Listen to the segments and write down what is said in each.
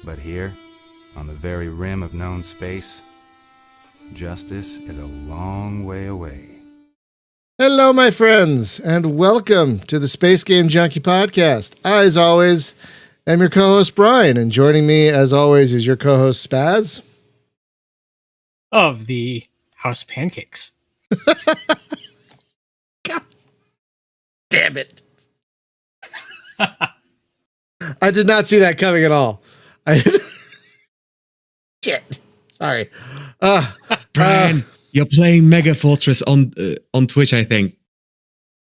But here, on the very rim of known space, justice is a long way away. Hello, my friends, and welcome to the Space Game Junkie Podcast. I, as always, am your co-host, Brian, and joining me, as always, is your co-host, Spaz. Of the House Pancakes. God damn it. I did not see that coming at all. Shit. Sorry. Brian, you're playing Mega Fortress on Twitch, I think.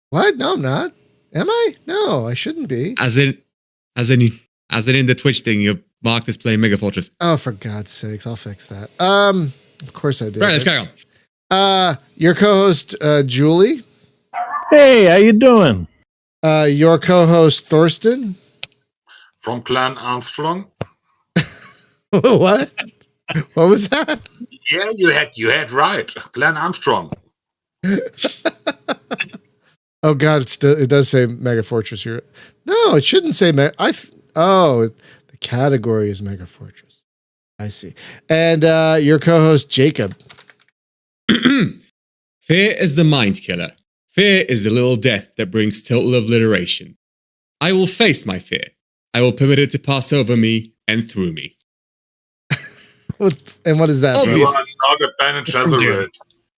What? No, I'm not. Am I? No, I shouldn't be. As in in the Twitch thing, you're marked as playing Mega Fortress. Oh, for God's sakes, I'll fix that. Of course I did. Right, let's carry on. Your co-host, Julie. Hey, how you doing? Your co-host, Thorsten. From Clan Armstrong. What? What was that? Yeah, you had right. Clan Armstrong. Oh God, it does say Mega Fortress here. No, it shouldn't say the category is Mega Fortress. I see. And your co-host, Jacob. Fear is the mind killer. Fear is the little death that brings total obliteration. I will face my fear. I will permit it to pass over me and through me. And what is that? Obvious. You are not a Bene Gesserit.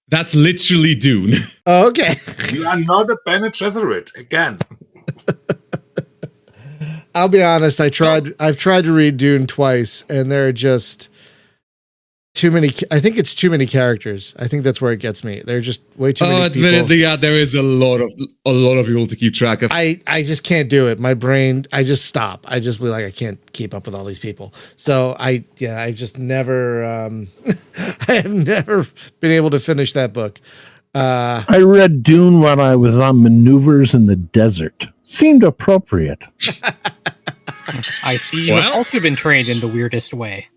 That's literally Dune. Oh, okay. You are not a Bene Gesserit again. I'll be honest. I've tried to read Dune twice, and there are just too many. I think it's too many characters. I think that's where it gets me. There are just way too many people. Admittedly, yeah, there is a lot of people to keep track of. I just can't do it. My brain, I just stop. I just be like, I can't keep up with all these people. So I just never, I have never been able to finish that book. I read Dune when I was on maneuvers in the desert. Seemed appropriate. I see you have also been trained in the weirdest way.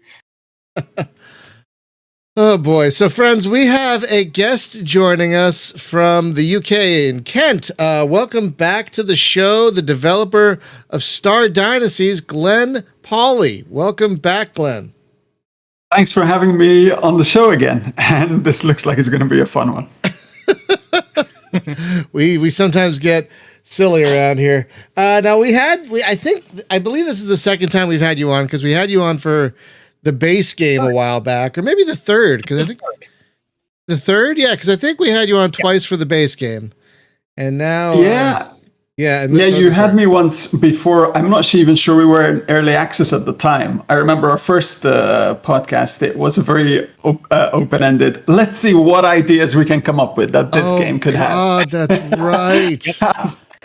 Oh boy. So friends, we have a guest joining us from the UK in Kent. Welcome back to the show, the developer of Star Dynasties, Glenn Pauly. Welcome back, Glenn. Thanks for having me on the show again. And this looks like it's going to be a fun one. We sometimes get silly around here. Now I believe this is the second time we've had you on, because we had you on for the base game a while back, or maybe the third, because I think the third, because I think we had you on twice for the base game, and now you had me once before. I'm not even sure we were in early access at the time. I remember our first podcast. It was a very open-ended. Let's see what ideas we can come up with that this game could have. That's right.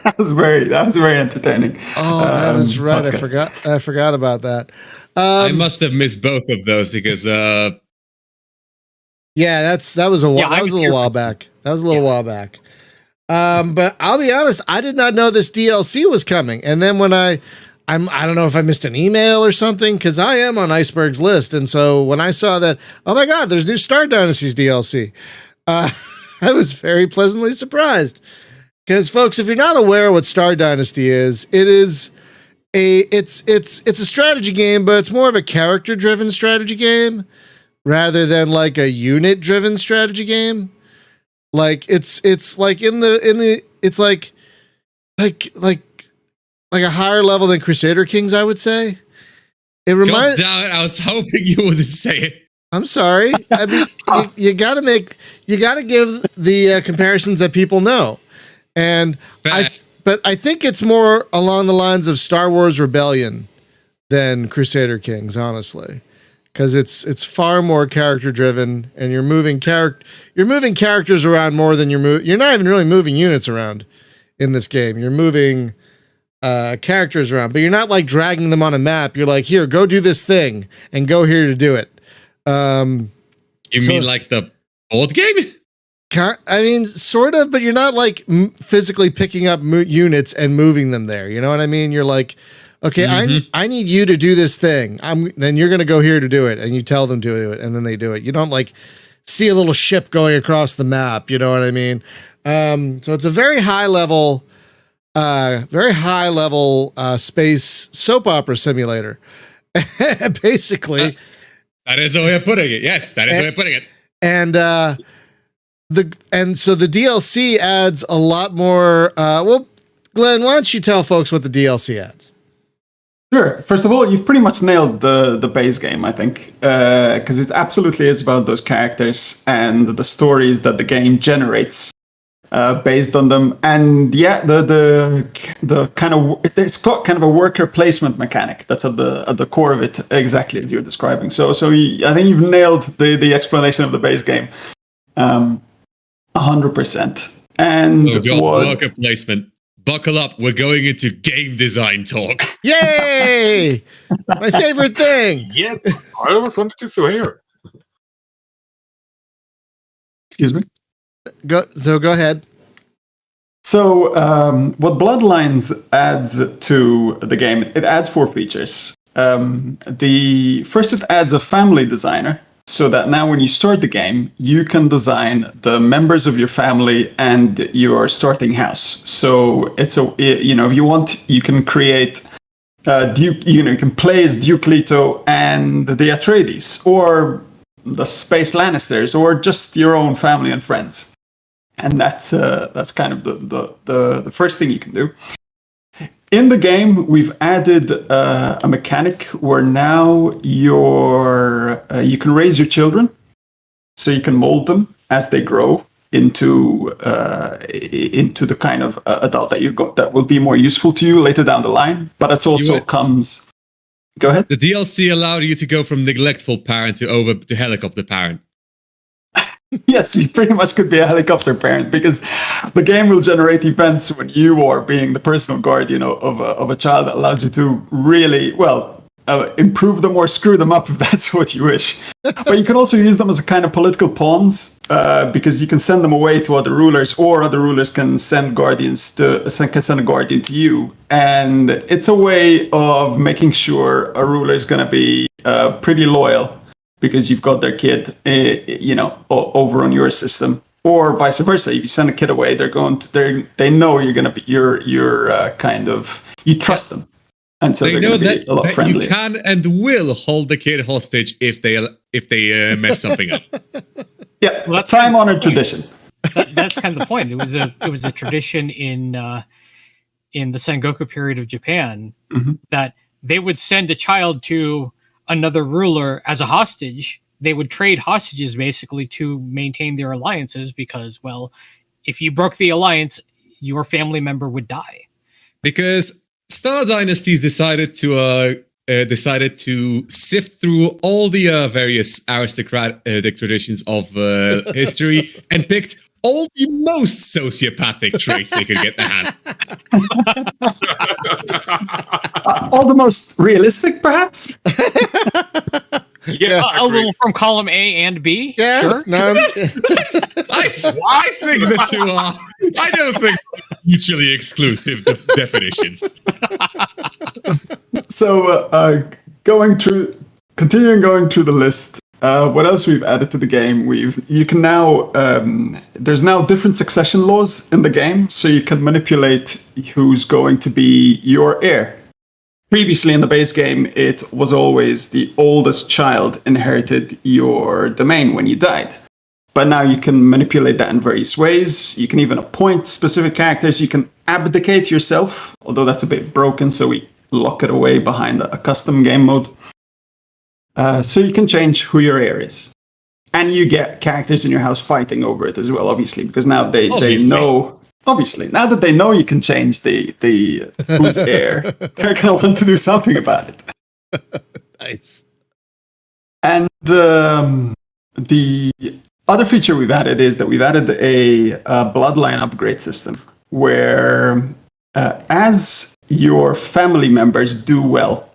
That was very entertaining. Oh, that is right. Podcast. I forgot about that. I must have missed both of those because that was a little while back. That was a little while back. But I'll be honest, I did not know this DLC was coming. And then when I don't know if I missed an email or something, because I am on Iceberg's list. And so when I saw that, oh my God, there's new Star Dynasties DLC, I was very pleasantly surprised. Because folks, if you're not aware what Star Dynasty is, it's a strategy game, but it's more of a character-driven strategy game rather than like a unit-driven strategy game. Like it's like it's like a higher level than Crusader Kings, I would say. It reminds. God damn it! I was hoping you wouldn't say it. I'm sorry. I mean, you got to give the comparisons that people know, and But I think it's more along the lines of Star Wars Rebellion than Crusader Kings, honestly, because it's far more character driven, and you're moving characters around more than you're not even really moving units around in this game. You're moving characters around, but you're not like dragging them on a map. You're like, here, go do this thing, and go here to do it. You mean like the old game? I mean, sort of, but you're not like physically picking up units and moving them there. You know what I mean? You're like, okay, I need you to do this thing. Then you're going to go here to do it, and you tell them to do it, and then they do it. You don't like see a little ship going across the map. You know what I mean? So it's a very high level space soap opera simulator. Basically. That is the way of putting it. Yes, that is the way of putting it. And so the DLC adds a lot more. Well, Glenn, why don't you tell folks what the DLC adds? Sure. First of all, you've pretty much nailed the base game, I think, because it absolutely is about those characters and the stories that the game generates based on them. And yeah, the kind of it's got kind of a worker placement mechanic that's at the core of it, exactly as you're describing. So I think you've nailed the explanation of the base game, 100%. And worker placement. Buckle up, we're going into game design talk. Yay! My favorite thing. Yeah, I always wanted to hear. Excuse me? Go ahead. So what Bloodlines adds to the game, it adds 4 features. The first, it adds a family designer, so that now when you start the game, you can design the members of your family and your starting house. So it's if you want, you can create Duke. You can play as Duke Leto and the Atreides, or the Space Lannisters, or just your own family and friends. And that's kind of the first thing you can do. In the game, we've added a mechanic where now you can raise your children, so you can mold them as they grow into the kind of adult that you've got that will be more useful to you later down the line. But it also comes. Go ahead. The DLC allowed you to go from neglectful parent to helicopter parent. Yes, you pretty much could be a helicopter parent, because the game will generate events when you are being the personal guardian of a child that allows you to really, improve them or screw them up if that's what you wish. But you can also use them as a kind of political pawns, because you can send them away to other rulers, or other rulers can send a guardian to you. And it's a way of making sure a ruler is going to be pretty loyal, because you've got their kid, over on your system, or vice versa. If you send a kid away, they know you're going to be, you trust them, and so they they're know going to be a lot friendlier. You can and will hold the kid hostage if they mess something up. Yeah, well, time-honored tradition. That's kind of the point. It was a tradition in the Sengoku period of Japan, that they would send a child to another ruler as a hostage. They would trade hostages basically to maintain their alliances, because, well, if you broke the alliance, your family member would die. Because Star Dynasties decided to sift through all the various aristocratic traditions of history and picked all the most sociopathic traits they could get their hand. All the most realistic, perhaps? Yeah, a little from column A and B. Yeah, sure. No, I think the two are. I don't think mutually exclusive definitions. So, continuing going through the list. What else we've added to the game? You can now there's now different succession laws in the game, so you can manipulate who's going to be your heir. Previously in the base game, it was always the oldest child inherited your domain when you died. But now you can manipulate that in various ways. You can even appoint specific characters. You can abdicate yourself, although that's a bit broken, so we lock it away behind a custom game mode. So you can change who your heir is. And you get characters in your house fighting over it as well, obviously, because now they know. Obviously, now that they know you can change the who's heir, they're going to want to do something about it. Nice. And the other feature we've added is that we've added a bloodline upgrade system, where as your family members do well,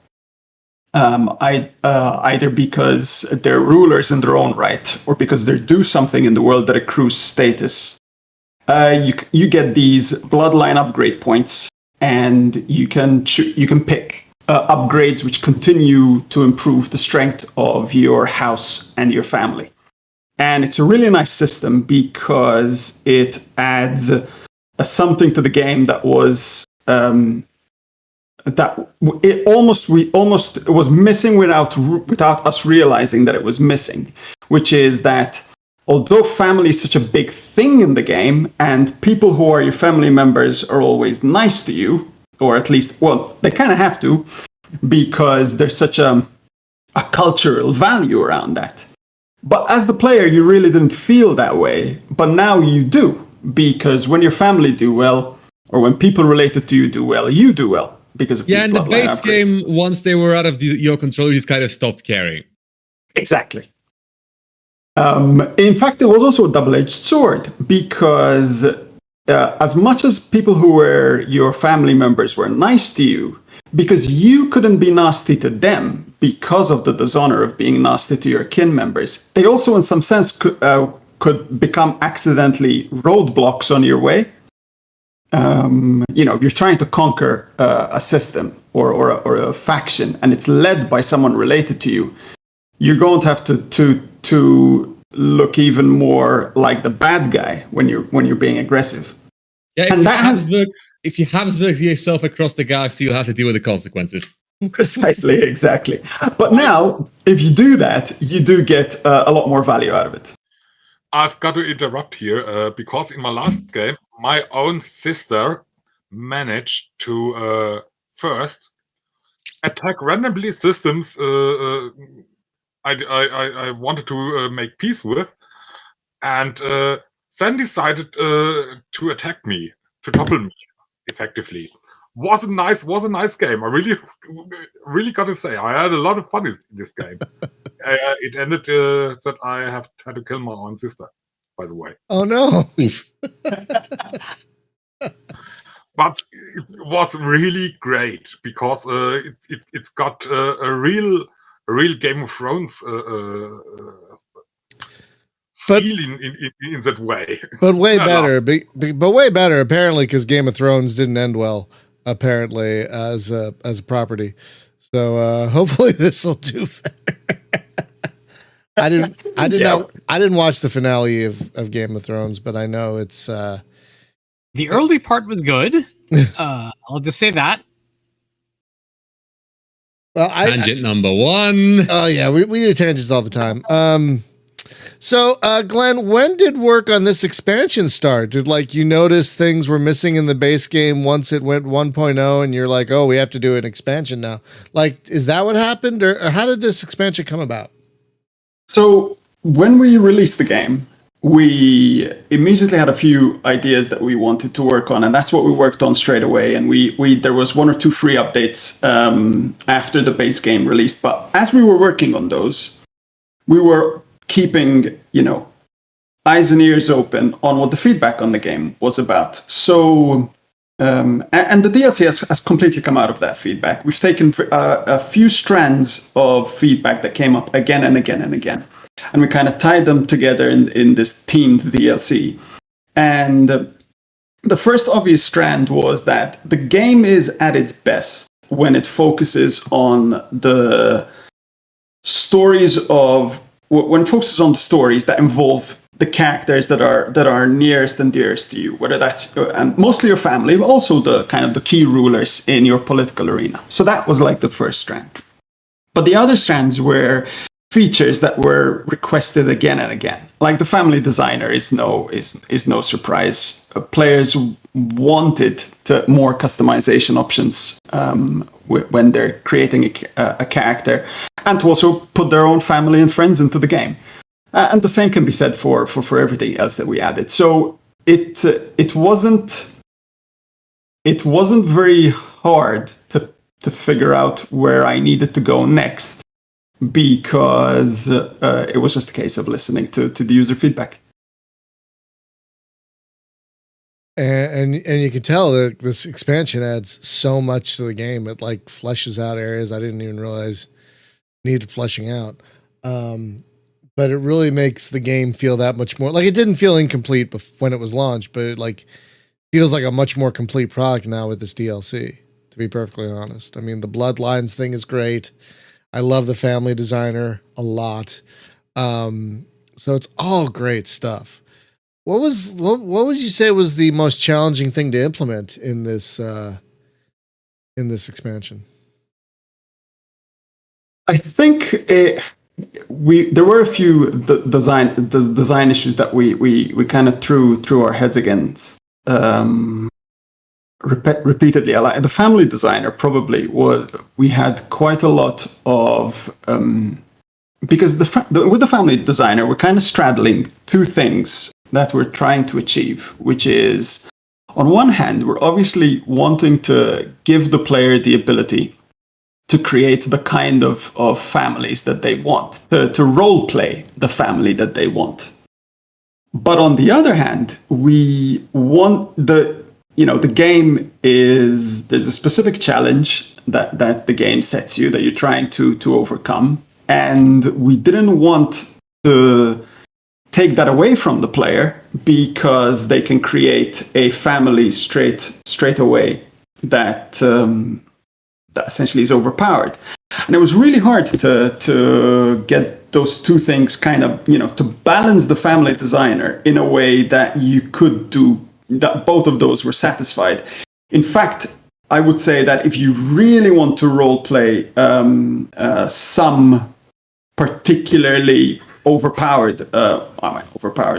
either because they're rulers in their own right, or because they do something in the world that accrues status, you get these bloodline upgrade points, and you can pick upgrades which continue to improve the strength of your house and your family. And it's a really nice system because it adds something to the game that was that it was missing without us realizing that it was missing, which is that although family is such a big thing in the game, and people who are your family members are always nice to you, or at least, well, they kind of have to, because there's such a cultural value around that. But as the player, you really didn't feel that way, but now you do, because when your family do well, or when people related to you do well, you do well. Because of in the base game, once they were out of your control, you just kind of stopped caring. Exactly. In fact, it was also a double-edged sword, because as much as people who were your family members were nice to you, because you couldn't be nasty to them because of the dishonor of being nasty to your kin members, they also in some sense could become accidentally roadblocks on your way. You're trying to conquer a system or a faction, and it's led by someone related to you. You're going to have to look even more like the bad guy when you're being aggressive. Yeah, if you Habsburg yourself across the galaxy, you'll have to deal with the consequences. Precisely, exactly. But now, if you do that, you do get a lot more value out of it. I've got to interrupt here because in my last game, my own sister managed to first attack randomly systems I wanted to make peace with, and then decided to attack me, to topple me, effectively. Was a nice game. I really got to say, I had a lot of fun in this game. It ended that I had to kill my own sister, by the way. Oh no! But it was really great because it's got a real Game of Thrones feel in that way. But way better. But way better apparently, because Game of Thrones didn't end well. Apparently, as a property. So hopefully this will do better. I didn't watch the finale of Game of Thrones, but I know it's the early part was good. I'll just say that. Well, tangent number one. Oh yeah, we do tangents all the time. So Glenn, when did work on this expansion start? Did you notice things were missing in the base game once it went 1.0 and you're like, oh, we have to do an expansion now? Is that what happened, or how did this expansion come about? So when we released the game, we immediately had a few ideas that we wanted to work on, and that's what we worked on straight away. And there was 1 or 2 free updates after the base game released. But as we were working on those, we were keeping, eyes and ears open on what the feedback on the game was about. So, and the DLC has completely come out of that feedback. We've taken a few strands of feedback that came up again and again and again, and we kind of tied them together in this themed DLC. And the first obvious strand was that the game is at its best when it focuses on the stories that involve the characters that are nearest and dearest to you, whether that's and mostly your family, but also the kind of the key rulers in your political arena. So that was the first strand. But the other strands were features that were requested again and again. Like the family designer is no surprise. Players wanted more customization options when they're creating a character, and to also put their own family and friends into the game. And the same can be said for everything else that we added. So it wasn't very hard to figure out where I needed to go next, because it was just a case of listening to the user feedback. And you can tell that this expansion adds so much to the game. It fleshes out areas I didn't even realize needed fleshing out. But it really makes the game feel that much more it didn't feel incomplete when it was launched, but it feels like a much more complete product now with this DLC, to be perfectly honest. I mean, the Bloodlines thing is great. I love the family designer a lot. So it's all great stuff. What would you say was the most challenging thing to implement in this in this expansion? I think there were a few design issues that we kind of threw our heads against repeatedly. The family designer probably was. We had quite a lot of because with the family designer, we're kind of straddling two things that we're trying to achieve, which is, on one hand, we're obviously wanting to give the player the ability to create the kind of families that they want, to role play the family that they want. But on the other hand, we want the game is, there's a specific challenge that the game sets you that you're trying to overcome. And we didn't want to take that away from the player because they can create a family straight away that essentially is overpowered. And it was really hard to get those two things kind of, to balance the family designer in a way that you could do, that both of those were satisfied. In fact, I would say that if you really want to role play some particularly overpowered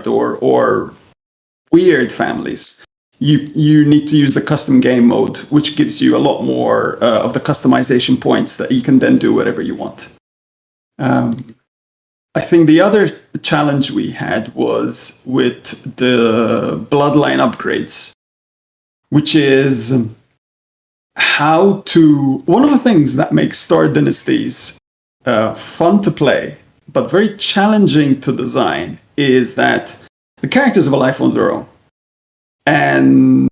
or weird families, you need to use the custom game mode, which gives you a lot more of the customization points that you can then do whatever you want. I think the other challenge we had was with the bloodline upgrades, which is one of the things that makes Star Dynasties fun to play, but very challenging to design, is that the characters have a life on their own. And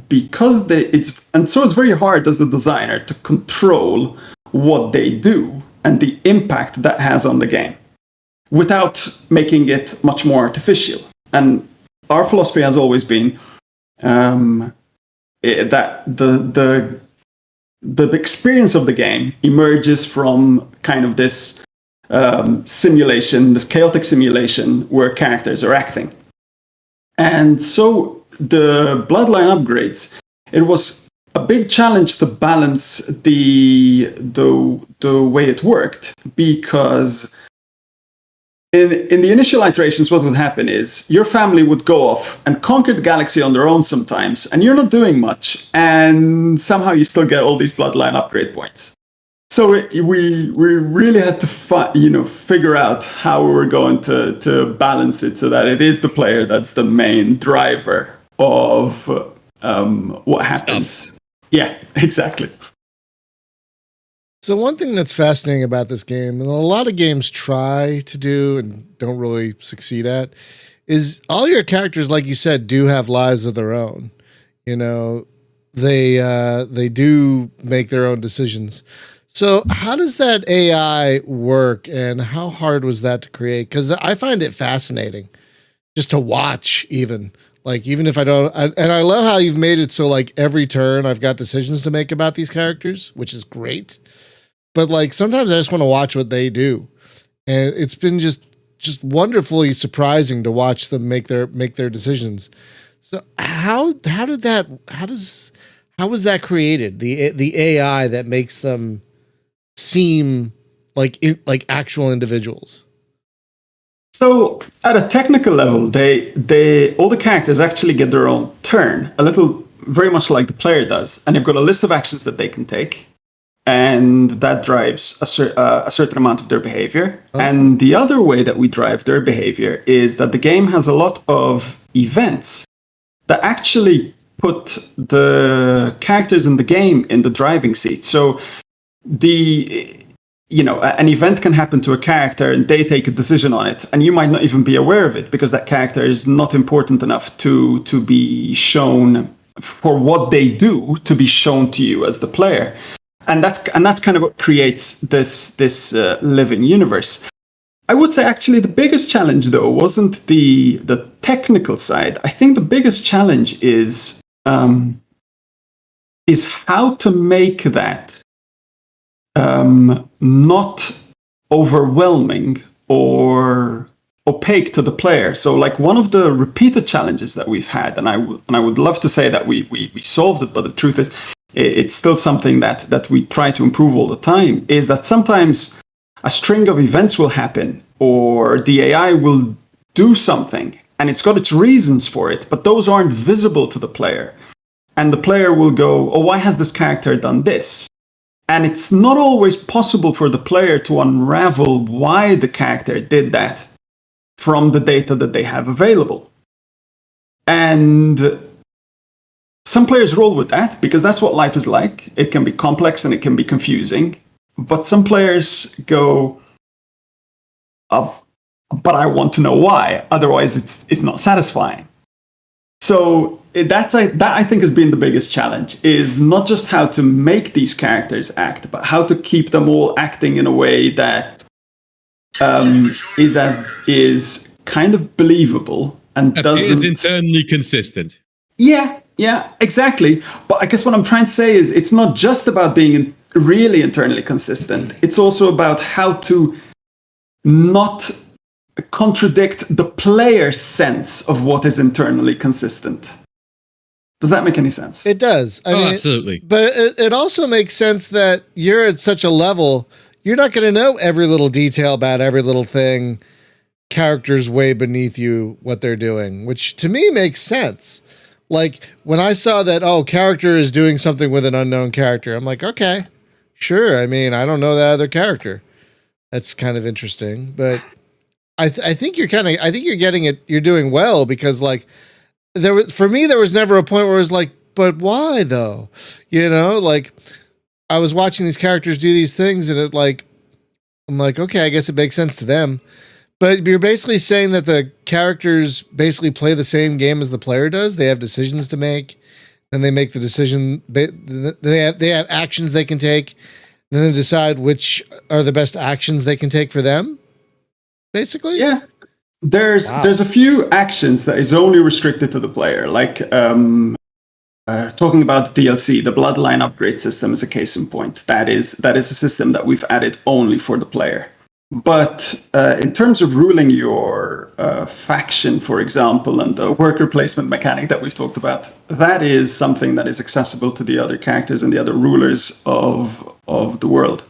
because so it's very hard as a designer to control what they do and the impact that has on the game without making it much more artificial. And our philosophy has always been that the experience of the game emerges from kind of this simulation, this chaotic simulation where characters are acting. And so the bloodline upgrades, it was a big challenge to balance the way it worked, because in the initial iterations, what would happen is your family would go off and conquer the galaxy on their own sometimes, and you're not doing much, and somehow you still get all these bloodline upgrade points. So we really had to figure out how we were going to balance it so that it is the player that's the main driver of what happens. Stuff. Yeah, exactly. So one thing that's fascinating about this game, and a lot of games try to do and don't really succeed at, is all your characters, like you said, do have lives of their own. They do make their own decisions. So how does that AI work, and how hard was that to create? Because I find it fascinating just to watch, even if I don't. And I love how you've made it so like every turn I've got decisions to make about these characters, which is great. But like sometimes I just want to watch what they do, and it's been just wonderfully surprising to watch them make their decisions. So how was that created? The AI that makes them seem like actual individuals. So at a technical level, they all the characters actually get their own turn, very much like the player does, and they've got a list of actions that they can take, and that drives a certain amount of their behavior. Oh. And the other way that we drive their behavior is that the game has a lot of events that actually put the characters in the game in the driving seat. So an event can happen to a character and they take a decision on it, and you might not even be aware of it because that character is not important enough to be shown for what they do, to be shown to you as the player. And that's kind of what creates this living universe. I would say actually the biggest challenge though wasn't the technical side. I think the biggest challenge is how to make that not overwhelming or opaque to the player. So like one of the repeated challenges that we've had, and I would love to say that we solved it, but the truth is it's still something that we try to improve all the time, is that sometimes a string of events will happen, or the AI will do something, and it's got its reasons for it, but those aren't visible to the player. And the player will go, oh, why has this character done this? And it's not always possible for the player to unravel why the character did that from the data that they have available. And some players roll with that because that's what life is like. It can be complex and it can be confusing. But some players go, but I want to know why. Otherwise, it's not satisfying. So that I think has been the biggest challenge, is not just how to make these characters act, but how to keep them all acting in a way that is kind of believable and is internally consistent. Yeah, exactly. But I guess what I'm trying to say is it's not just about being really internally consistent. It's also about how to not contradict the player's sense of what is internally consistent. Does that make any sense? It does. I mean, absolutely. But it also makes sense that you're at such a level, you're not going to know every little detail about every little thing. Characters way beneath you, what they're doing, which to me makes sense. Like when I saw that, character is doing something with an unknown character, I'm like, okay, sure. I mean, I don't know that other character. That's kind of interesting, but I think you're getting it. You're doing well because like there was never a point where it was like, but why though? You know, like I was watching these characters do these things and I'm like, okay, I guess it makes sense to them. But you're basically saying that the characters basically play the same game as the player does. They have decisions to make, and they make the decision. They have actions they can take, and then they decide which are the best actions they can take for them. Basically, yeah. There's a few actions that is only restricted to the player, like talking about the DLC, the Bloodline upgrade system is a case in point. That is a system that we've added only for the player. But in terms of ruling your faction, for example, and the worker placement mechanic that we've talked about, that is something that is accessible to the other characters and the other rulers of the world.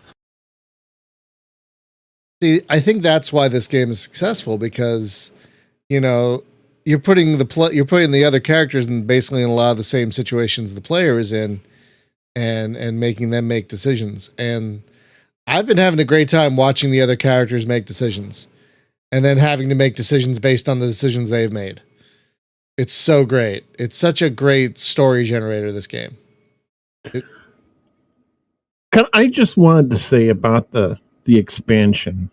See, I think that's why this game is successful, because you're putting the other characters in basically in a lot of the same situations the player is in, and making them make decisions. And I've been having a great time watching the other characters make decisions and then having to make decisions based on the decisions they've made. It's so great. It's such a great story generator, this game. I just wanted to say about the expansion,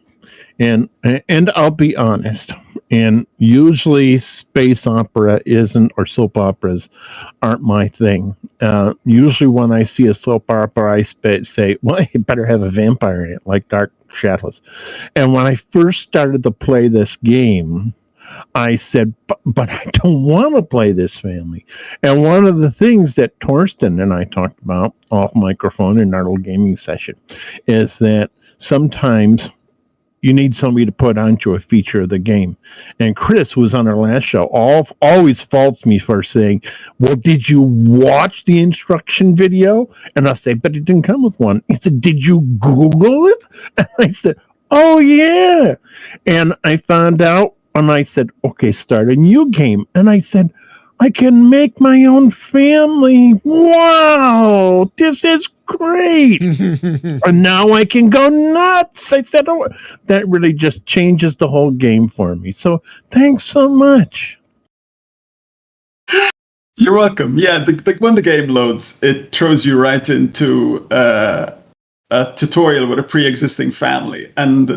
and I'll be honest, and usually space opera isn't, or soap operas aren't my thing. Usually when I see a soap opera, I say, well, it better have a vampire in it, like Dark Shadows. And when I first started to play this game, I said, but I don't want to play this family. And one of the things that Torsten and I talked about off microphone in our little gaming session is that sometimes you need somebody to put onto a feature of the game. And Chris, who was on our last show, always faults me for saying, well, did you watch the instruction video? And I say, but it didn't come with one. He said, did you Google it? And I said, oh, yeah. And I found out, and I said, okay, start a new game. And I said, I can make my own family. Wow, this is great. And now I can go nuts. I said, oh, that really just changes the whole game for me. So thanks so much. You're welcome. Yeah, when the game loads, it throws you right into a tutorial with a pre-existing family. And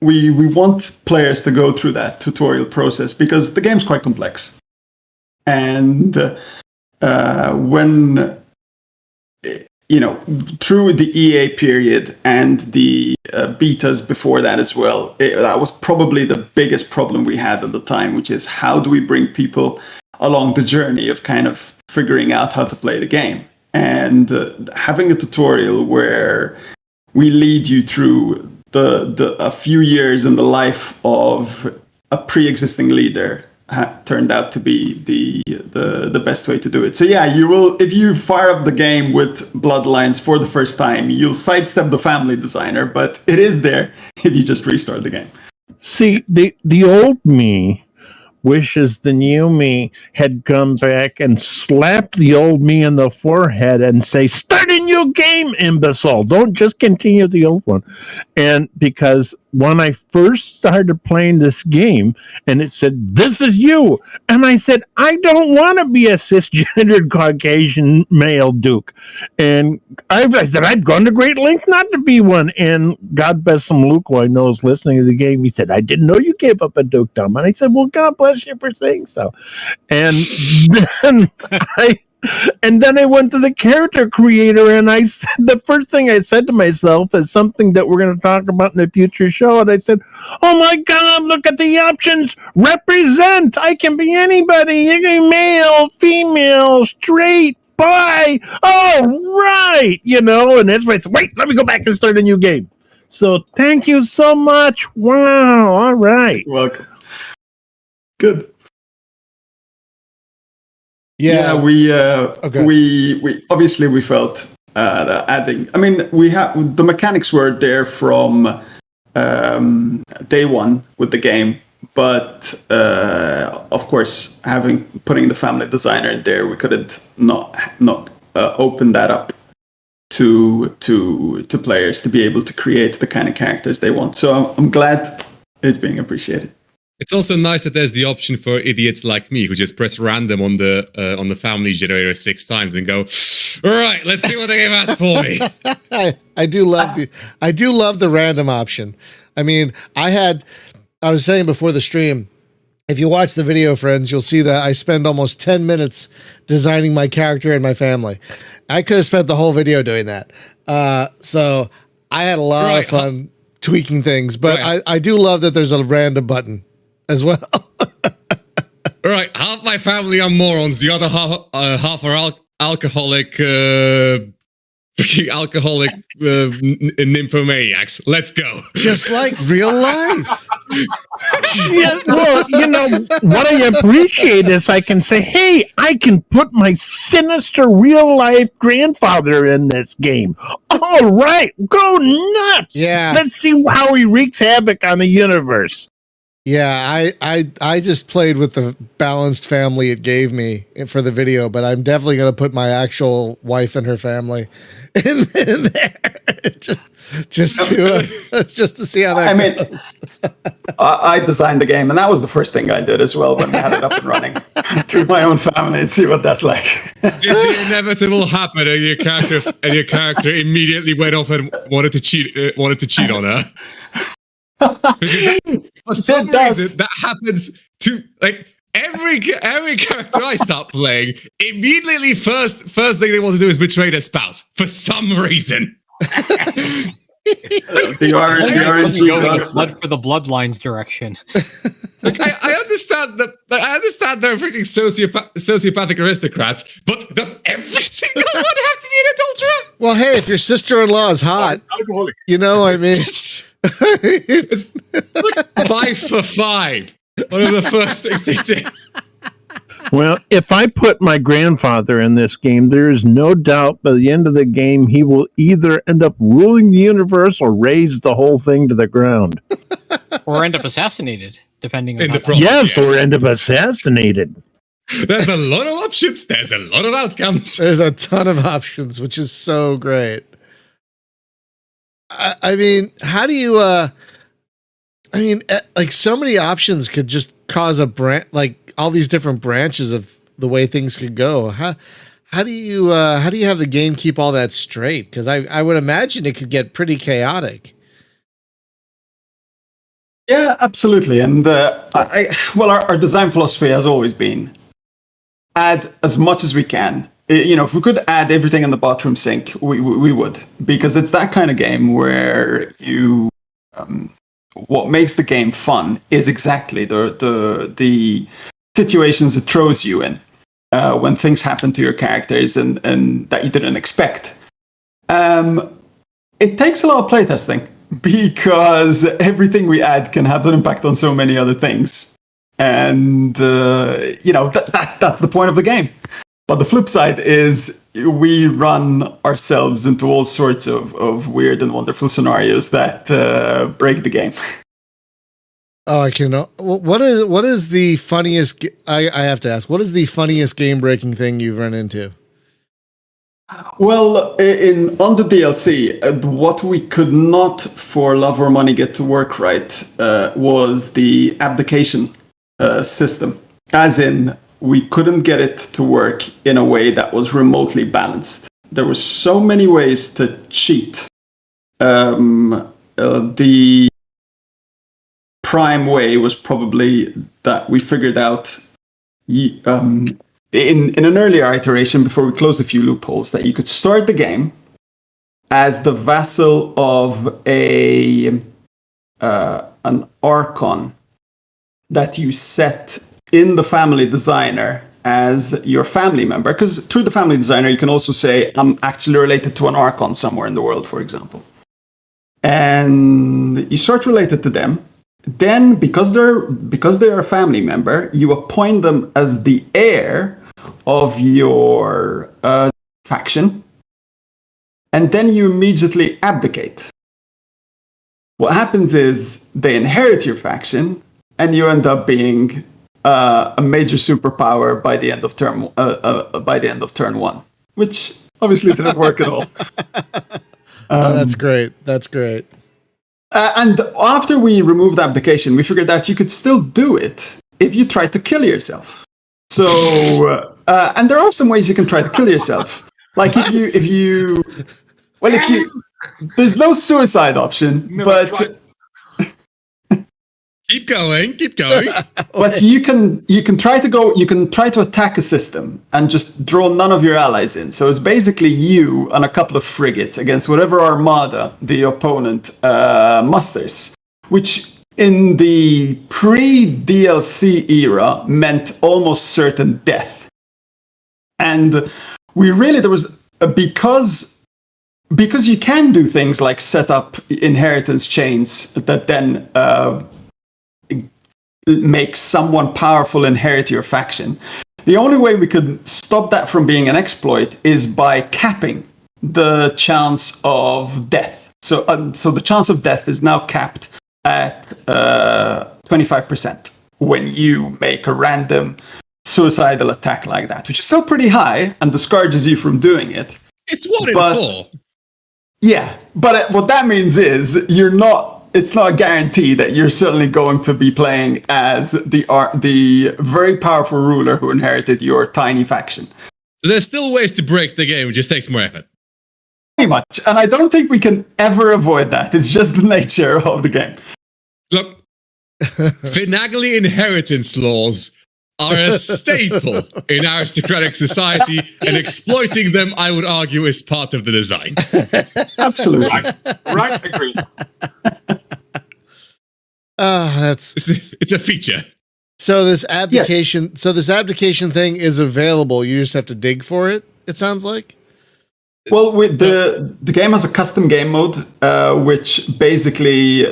we want players to go through that tutorial process because the game's quite complex. And when through the EA period and the betas before that as well, that was probably the biggest problem we had at the time, which is how do we bring people along the journey of kind of figuring out how to play the game. And having a tutorial where we lead you through a few years in the life of a pre-existing leader turned out to be the best way to do it. So yeah, you will, if you fire up the game with Bloodlines for the first time, you'll sidestep the family designer, but it is there if you just restart the game. See, the old me wishes the new me had come back and slapped the old me in the forehead and say, "Start a new game, imbecile. Don't just continue the old one." And because when I first started playing this game and it said, "This is you," and I said, "I don't want to be a cisgendered Caucasian male Duke." And I said, "I've gone to great lengths not to be one." And God bless him, Luke, who I know is listening to the game, he said, "I didn't know you gave up a dukedom." And I said, "Well, God bless you for saying so." And then I went to the character creator, and I said, the first thing I said to myself is something that we're going to talk about in a future show. And I said, "Oh my God, look at the options. Represent. I can be anybody. Male, female, straight, bi. Oh, right." And that's why I said, "Wait, let me go back and start a new game." So thank you so much. Wow. All right. You're welcome. Good. Yeah, we obviously we felt that adding. I mean, the mechanics were there from day one with the game, but of course, putting the family designer in there, we couldn't not open that up to players to be able to create the kind of characters they want. So I'm glad it's being appreciated. It's also nice that there's the option for idiots like me who just press random on the family generator 6 times and go, "All right, let's see what the game has for me." I do love the random option. I mean, I was saying before the stream, if you watch the video, friends, you'll see that I spend almost 10 minutes designing my character and my family. I could have spent the whole video doing that. So I had a lot of fun tweaking things, but I do love that there's a random button as well. All right, half my family are morons, the other half are alcoholic nymphomaniacs. Let's go. Just like real life. Yeah, well, what I appreciate is I can say, "Hey, I can put my sinister real life grandfather in this game. All right, go nuts. Yeah. Let's see how he wreaks havoc on the universe." Yeah, I just played with the balanced family it gave me for the video, but I'm definitely going to put my actual wife and her family in there just to see how that goes. I designed the game, and that was the first thing I did as well when I had it up and running. Through my own family and see what that's like. Did the inevitable happen, and your character immediately went off and wanted to cheat on her? Because for some reason that happens to every character I start playing. Immediately, first thing they want to do is betray their spouse for some reason. The RNG blood for the Bloodlines direction. I understand that. I understand they're freaking sociopathic aristocrats, but does every single one have to be an adulterer? Well, hey, if your sister-in-law is hot, Alcoholic. I mean, it's like 5 for 5. One of the first things they did. Well, if I put my grandfather in this game, there is no doubt by the end of the game, he will either end up ruling the universe or raise the whole thing to the ground. Or end up assassinated, depending on yes, or end up assassinated. There's a lot of options. There's a lot of outcomes. There's a ton of options, which is so great. I mean, how do you, so many options could just cause all these different branches of the way things could go. How do you have the game keep all that straight? Because I would imagine it could get pretty chaotic. Yeah, absolutely. And our design philosophy has always been add as much as we can. If we could add everything in the bathroom sink, we would, because it's that kind of game where what makes the game fun is exactly the situations it throws you in when things happen to your characters and that you didn't expect. It takes a lot of playtesting because everything we add can have an impact on so many other things. And that's the point of the game. But the flip side is we run ourselves into all sorts of weird and wonderful scenarios that break the game. Oh, I can. What is the funniest? I have to ask. What is the funniest game breaking thing you've run into? Well, on the DLC, what we could not, for love or money, get to work right was the abdication system. As in, we couldn't get it to work in a way that was remotely balanced. There were so many ways to cheat. The prime way was probably that we figured out in an earlier iteration, before we closed a few loopholes, that you could start the game as the vassal of an archon that you set in the family designer as your family member. Because through the family designer, you can also say, I'm actually related to an archon somewhere in the world, for example. And you start related to them. Then, because they're a family member, you appoint them as the heir of your faction, and then you immediately abdicate. What happens is they inherit your faction, and you end up being a major superpower by the end of turn one, which obviously didn't work at all. That's great. That's great. And after we removed abdication, we figured that you could still do it if you tried to kill yourself. So, and there are some ways you can try to kill yourself. Like if you, there's no suicide option, but keep going. But you can try to attack a system and just draw none of your allies in. So it's basically you and a couple of frigates against whatever armada the opponent musters, which in the pre-DLC era meant almost certain death. And there was because you can do things like set up inheritance chains that then make someone powerful inherit your faction. The only way we could stop that from being an exploit is by capping the chance of death. So the chance of death is now capped at 25% when you make a random suicidal attack like that, which is still pretty high and discourages you from doing it. It's 1 in 4. Yeah, but what that means is it's not a guarantee that you're certainly going to be playing as the very powerful ruler who inherited your tiny faction. There's still ways to break the game, it just takes more effort. Pretty much, and I don't think we can ever avoid that. It's just the nature of the game. Look, finagly inheritance laws are a staple in aristocratic society, and exploiting them, I would argue, is part of the design. Absolutely. Right, agreed. It's a feature. So this abdication thing is available. You just have to dig for it. It sounds like. Well, the game has a custom game mode, which basically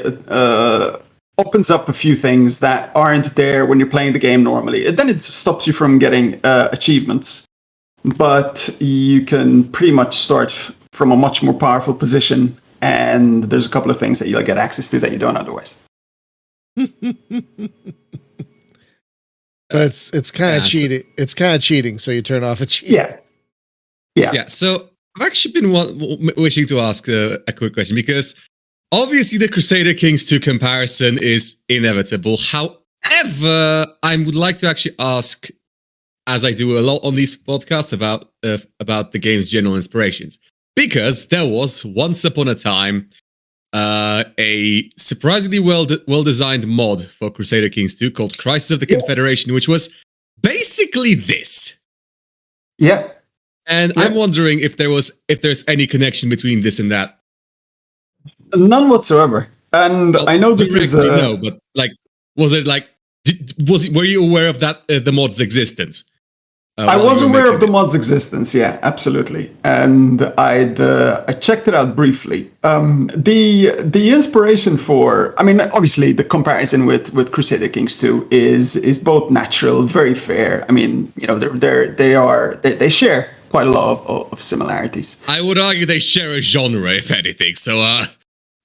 opens up a few things that aren't there when you're playing the game normally. And then it stops you from getting achievements, but you can pretty much start from a much more powerful position. And there's a couple of things that you'll get access to that you don't otherwise. But it's kind of cheating. It's kind of cheating. So you turn off a cheat. Yeah. So I've actually been wishing to ask a quick question, because obviously the Crusader Kings 2 comparison is inevitable. However, I would like to actually ask, as I do a lot on these podcasts, about the game's general inspirations, because there was once upon a time a surprisingly well-designed mod for Crusader Kings 2 called Crisis of the Confederation, which was basically this. Yeah. And I'm wondering if there's any connection between this and that. None whatsoever. And well, I know this is no, but like, was it like, were you aware of that the mod's existence? I was aware of the mod's existence, yeah, absolutely, and I checked it out briefly. The inspiration for, I mean, obviously the comparison with Crusader Kings 2 is both natural, very fair. I mean, you know, they share quite a lot of similarities. I would argue they share a genre, if anything. So,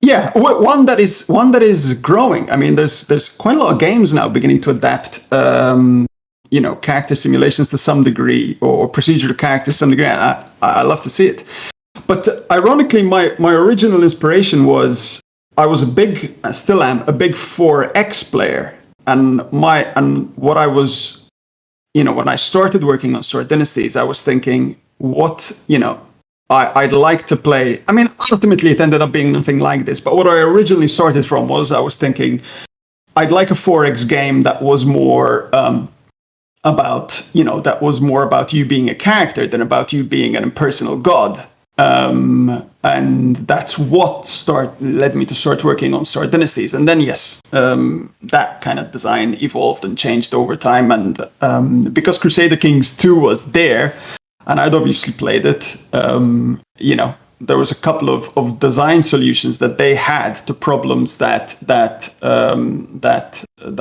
yeah, one that is growing. I mean, there's quite a lot of games now beginning to adapt. You know, character simulations to some degree, or procedural characters to some degree. I love to see it. But ironically, my original inspiration was, I was still am a big 4X player, and what I was, you know, when I started working on Star Dynasties, I was thinking, what, you know, I'd like to play. I mean, ultimately it ended up being nothing like this, but what I originally started from was, I was thinking, I'd like a 4X game that was more about you being a character than about you being an impersonal god. And that's what led me to start working on Star Dynasties. And then, yes, that kind of design evolved and changed over time. And because Crusader Kings 2 was there, and I'd obviously played it, you know, there was a couple of design solutions that they had to problems that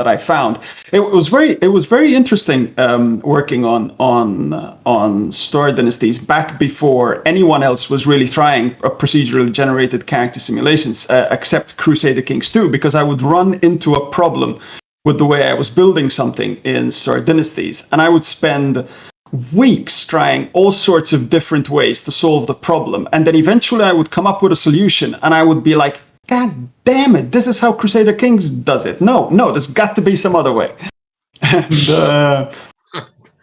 I found. It was very interesting working on Star Dynasties back before anyone else was really trying procedurally generated character simulations, except Crusader Kings 2, because I would run into a problem with the way I was building something in Star Dynasties, and I would spend weeks trying all sorts of different ways to solve the problem, and then eventually I would come up with a solution, and I would be like, God damn it, this is how Crusader Kings does it. No, there's got to be some other way. And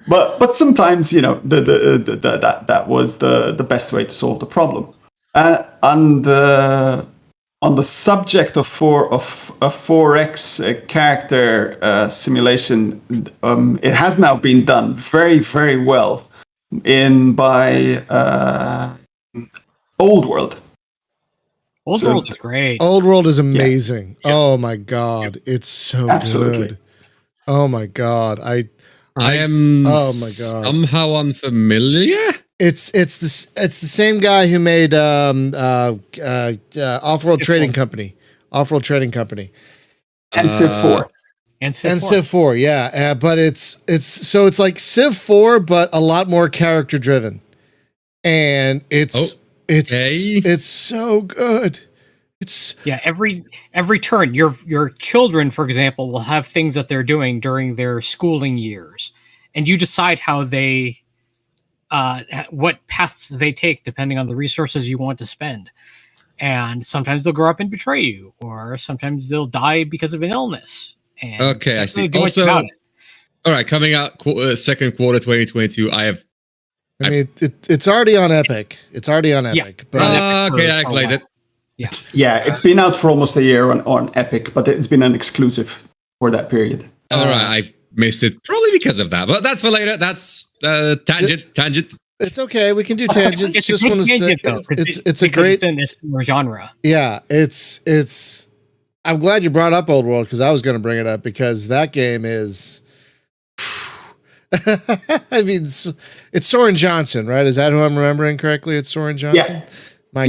but sometimes, you know, that was the best way to solve the problem. And on the subject of 4X character simulation, it has now been done very, very well by Old World. Old World's great. Old World is amazing. Yeah. Oh my god, it's so Absolutely. good. Oh my god, I am oh my god, somehow unfamiliar. It's the same guy who made Off-World Trading Company. Off-World Trading Company. And Civ 4. And Civ 4, yeah. But it's like Civ 4, but a lot more character driven. And it's so good. It's every turn, your children, for example, will have things that they're doing during their schooling years, and you decide how they what paths they take depending on the resources you want to spend. And sometimes they'll grow up and betray you, or sometimes they'll die because of an illness. And okay, I see. Also, all right, coming out second quarter 2022, I mean, it's already on Epic. It's already on Epic. Yeah, but okay, that explains it. Yeah, it's been out for almost a year on Epic, but it's been an exclusive for that period. All right, I missed it probably because of that, but that's for later. That's tangent. It's okay. We can do tangents. It's just want to say it's a great in this genre. Yeah, it's. I'm glad you brought up Old World because I was going to bring it up because that game is. I mean, it's Soren Johnson, right? Is that who I'm remembering correctly? It's Soren Johnson. Yeah. My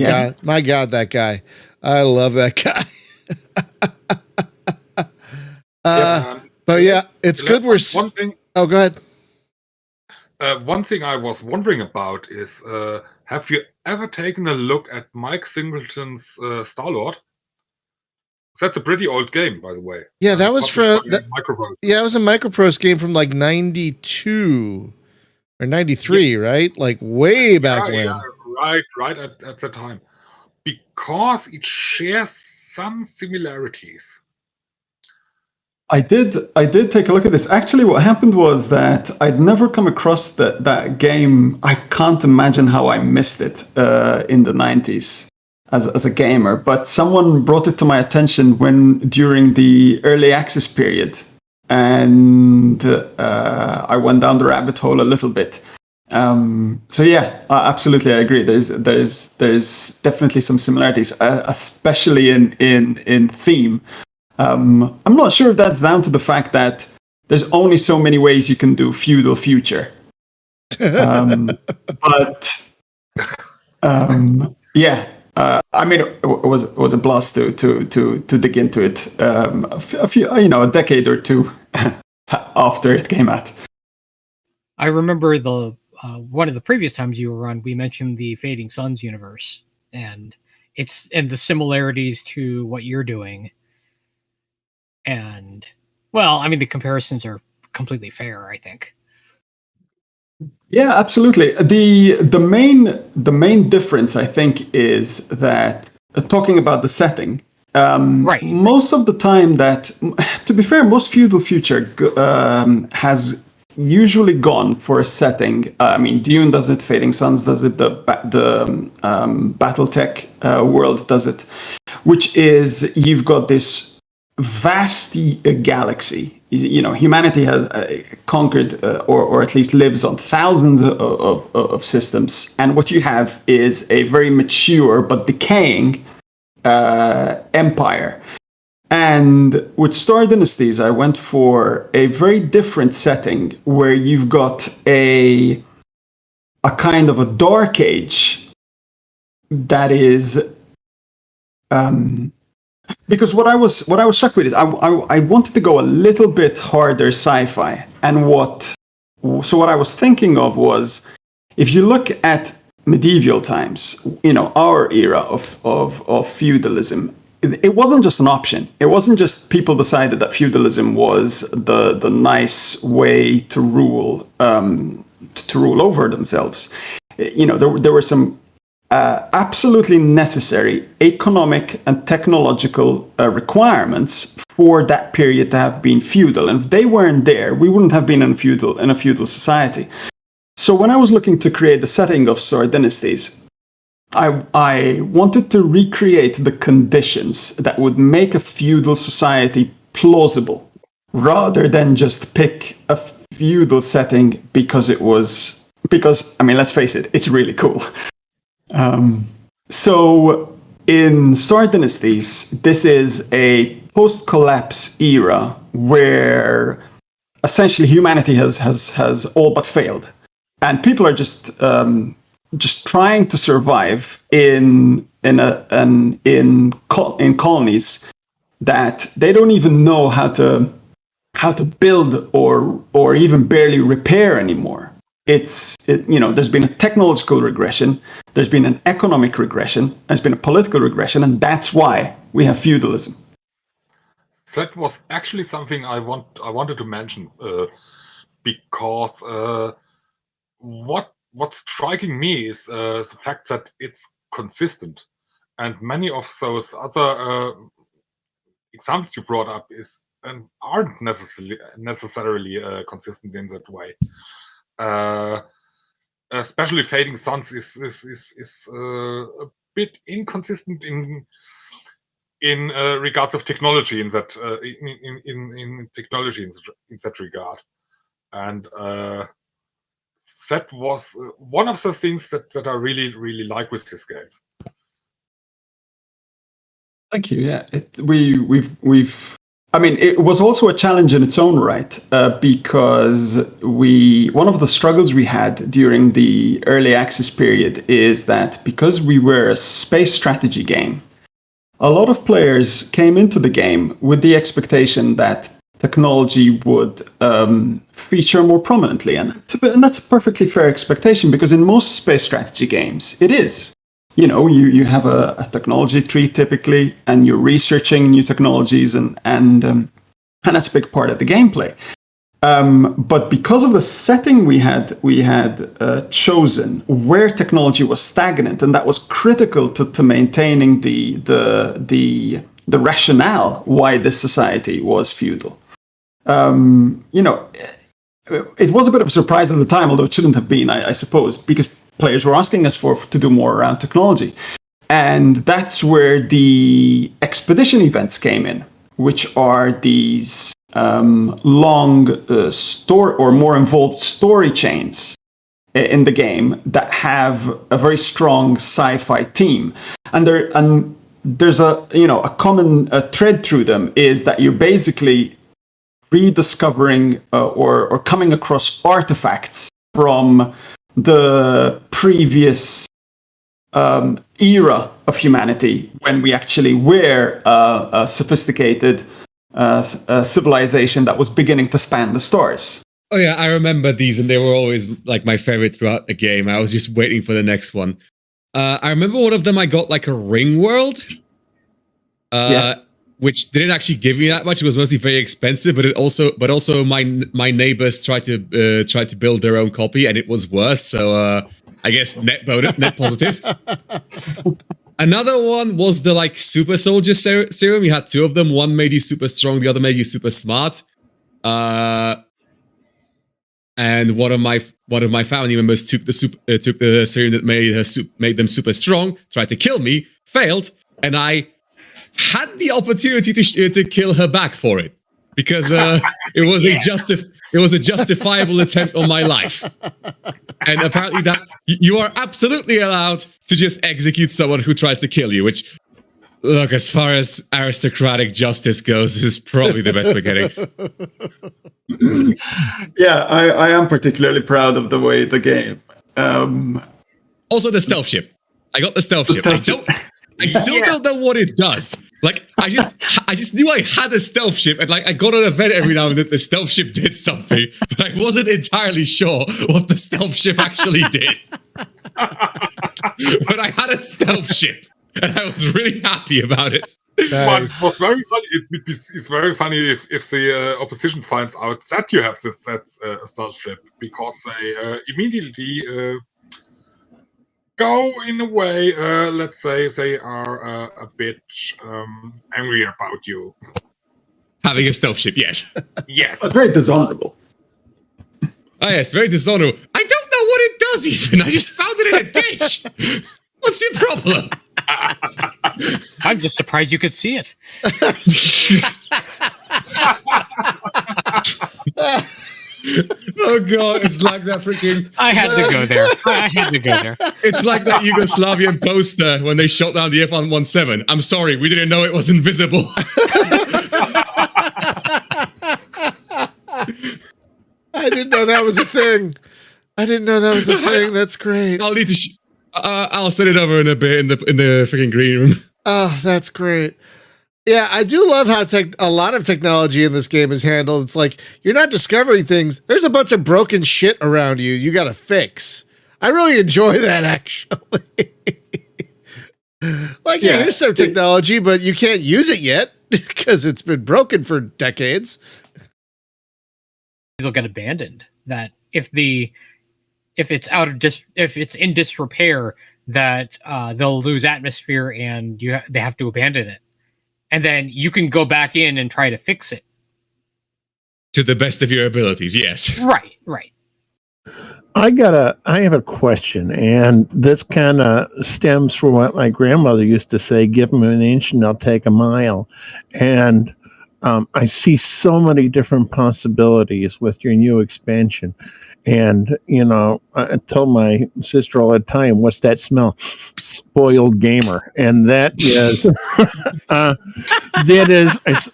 God, that guy. I love that guy. But yeah, it's good. One thing. Oh, go ahead. One thing I was wondering about is, have you ever taken a look at Mike Singleton's Star-Lord? That's a pretty old game, by the way. Yeah, that was from Microprose. Yeah, it was a Microprose game from like 92 or 93, right? Like way back when. Yeah, right at the time. Because it shares some similarities. I did take a look at this. Actually, what happened was that I'd never come across that game. I can't imagine how I missed it in the 90s as a gamer. But someone brought it to my attention during the early access period, and I went down the rabbit hole a little bit. So yeah, absolutely, I agree. There's definitely some similarities, especially in theme. I'm not sure if that's down to the fact that there's only so many ways you can do feudal future. But yeah, I mean, it was a blast to dig into it. A few, a decade or two after it came out. I remember the one of the previous times you were on, we mentioned the Fading Suns universe and the similarities to what you're doing. And well, I mean, the comparisons are completely fair, I think. Yeah, absolutely. The main difference, I think, is that talking about the setting. Right. Most of the time, to be fair, most feudal future has usually gone for a setting. I mean, Dune does it, Fading Suns does it, the BattleTech world does it, which is you've got this vast galaxy. Humanity has conquered or at least lives on thousands of systems, and what you have is a very mature but decaying empire. And with Star Dynasties, I went for a very different setting where you've got a kind of a dark age that is because what I was struck with is I wanted to go a little bit harder sci-fi, and what I was thinking of was, if you look at medieval times, our era of feudalism, it wasn't just an option. It wasn't just people decided that feudalism was the nice way to rule over themselves. There were some absolutely necessary economic and technological requirements for that period to have been feudal, and if they weren't there, we wouldn't have been in a feudal society. So when I was looking to create the setting of Star Dynasties, I wanted to recreate the conditions that would make a feudal society plausible, rather than just pick a feudal setting because I mean, let's face it, it's really cool. So in Star Dynasties, this is a post-collapse era where essentially humanity has all but failed, and people are just trying to survive in colonies that they don't even know how to build or even barely repair anymore. There's been a technological regression, there's been an economic regression, there's been a political regression, and that's why we have feudalism. That was actually something I wanted to mention because what's striking me is the fact that it's consistent, and many of those other examples you brought up aren't necessarily consistent in that way. Especially Fading Suns is a bit inconsistent in regards of technology in that regard, and that was one of the things that I really like with this game. Thank you. Yeah, I mean, it was also a challenge in its own right, because one of the struggles we had during the early access period is that because we were a space strategy game, a lot of players came into the game with the expectation that technology would feature more prominently, and that's a perfectly fair expectation, because in most space strategy games, it is. You have a technology tree typically, and you're researching new technologies, and that's a big part of the gameplay. But because of the setting we had chosen, where technology was stagnant, and that was critical to maintaining the rationale why this society was feudal. It was a bit of a surprise at the time, although it shouldn't have been, I suppose, because players were asking us to do more around technology. And that's where the expedition events came in, which are these long or more involved story chains in the game that have a very strong sci-fi theme. And there's a common thread through them, is that you're basically rediscovering or coming across artifacts from the previous era of humanity, when we actually were a sophisticated civilization that was beginning to span the stars. Oh yeah, I remember these, and they were always like my favorite throughout the game. I was just waiting for the next one. I remember one of them I got like a ring world, which didn't actually give me that much. It was mostly very expensive, but also my neighbors tried to build their own copy, and it was worse. So I guess net positive. Another one was the like super soldier serum. You had two of them. One made you super strong, the other made you super smart. And one of my family members took the serum that made them super strong, tried to kill me, failed, and I had the opportunity to kill her back for it, because it was a justifiable attempt on my life. And apparently that you are absolutely allowed to just execute someone who tries to kill you, which, look, as far as aristocratic justice goes, is probably the best we're getting. Yeah, I am particularly proud of the way the game. Also, the stealth ship. I got the stealth ship. I still don't know what it does. Like, I just knew I had a stealth ship, and like I got an event every now and then the stealth ship did something, but I wasn't entirely sure what the stealth ship actually did. But I had a stealth ship, and I was really happy about it. But it was very funny. It's very funny if the opposition finds out that you have this stealth ship, because they immediately go in a way. Let's say they are a bit angry about you. Having a stealth ship, yes. Yes. It's very dishonorable. Oh yes, very dishonorable. I don't know what it does even. I just found it in a ditch. What's your problem? I'm just surprised you could see it. Oh god, it's like that freaking... I had to go there. It's like that Yugoslavian poster when they shot down the F-117. I'm sorry, we didn't know it was invisible. I didn't know that was a thing. That's great. I'll need to... I'll send it over in a bit in the freaking green room. Oh, that's great. Yeah, I do love how a lot of technology in this game is handled. It's like, you're not discovering things. There's a bunch of broken shit around you got to fix. I really enjoy that, actually. Like, yeah, here's some technology, but you can't use it yet because it's been broken for decades. These will get abandoned. That if it's in disrepair, that they'll lose atmosphere and they have to abandon it. And then you can go back in and try to fix it. To the best of your abilities, yes. Right. I have a question, and this kind of stems from what my grandmother used to say, give them an inch and they'll take a mile. And I see so many different possibilities with your new expansion. And, I told my sister all the time, what's that smell? Spoiled gamer. And that is,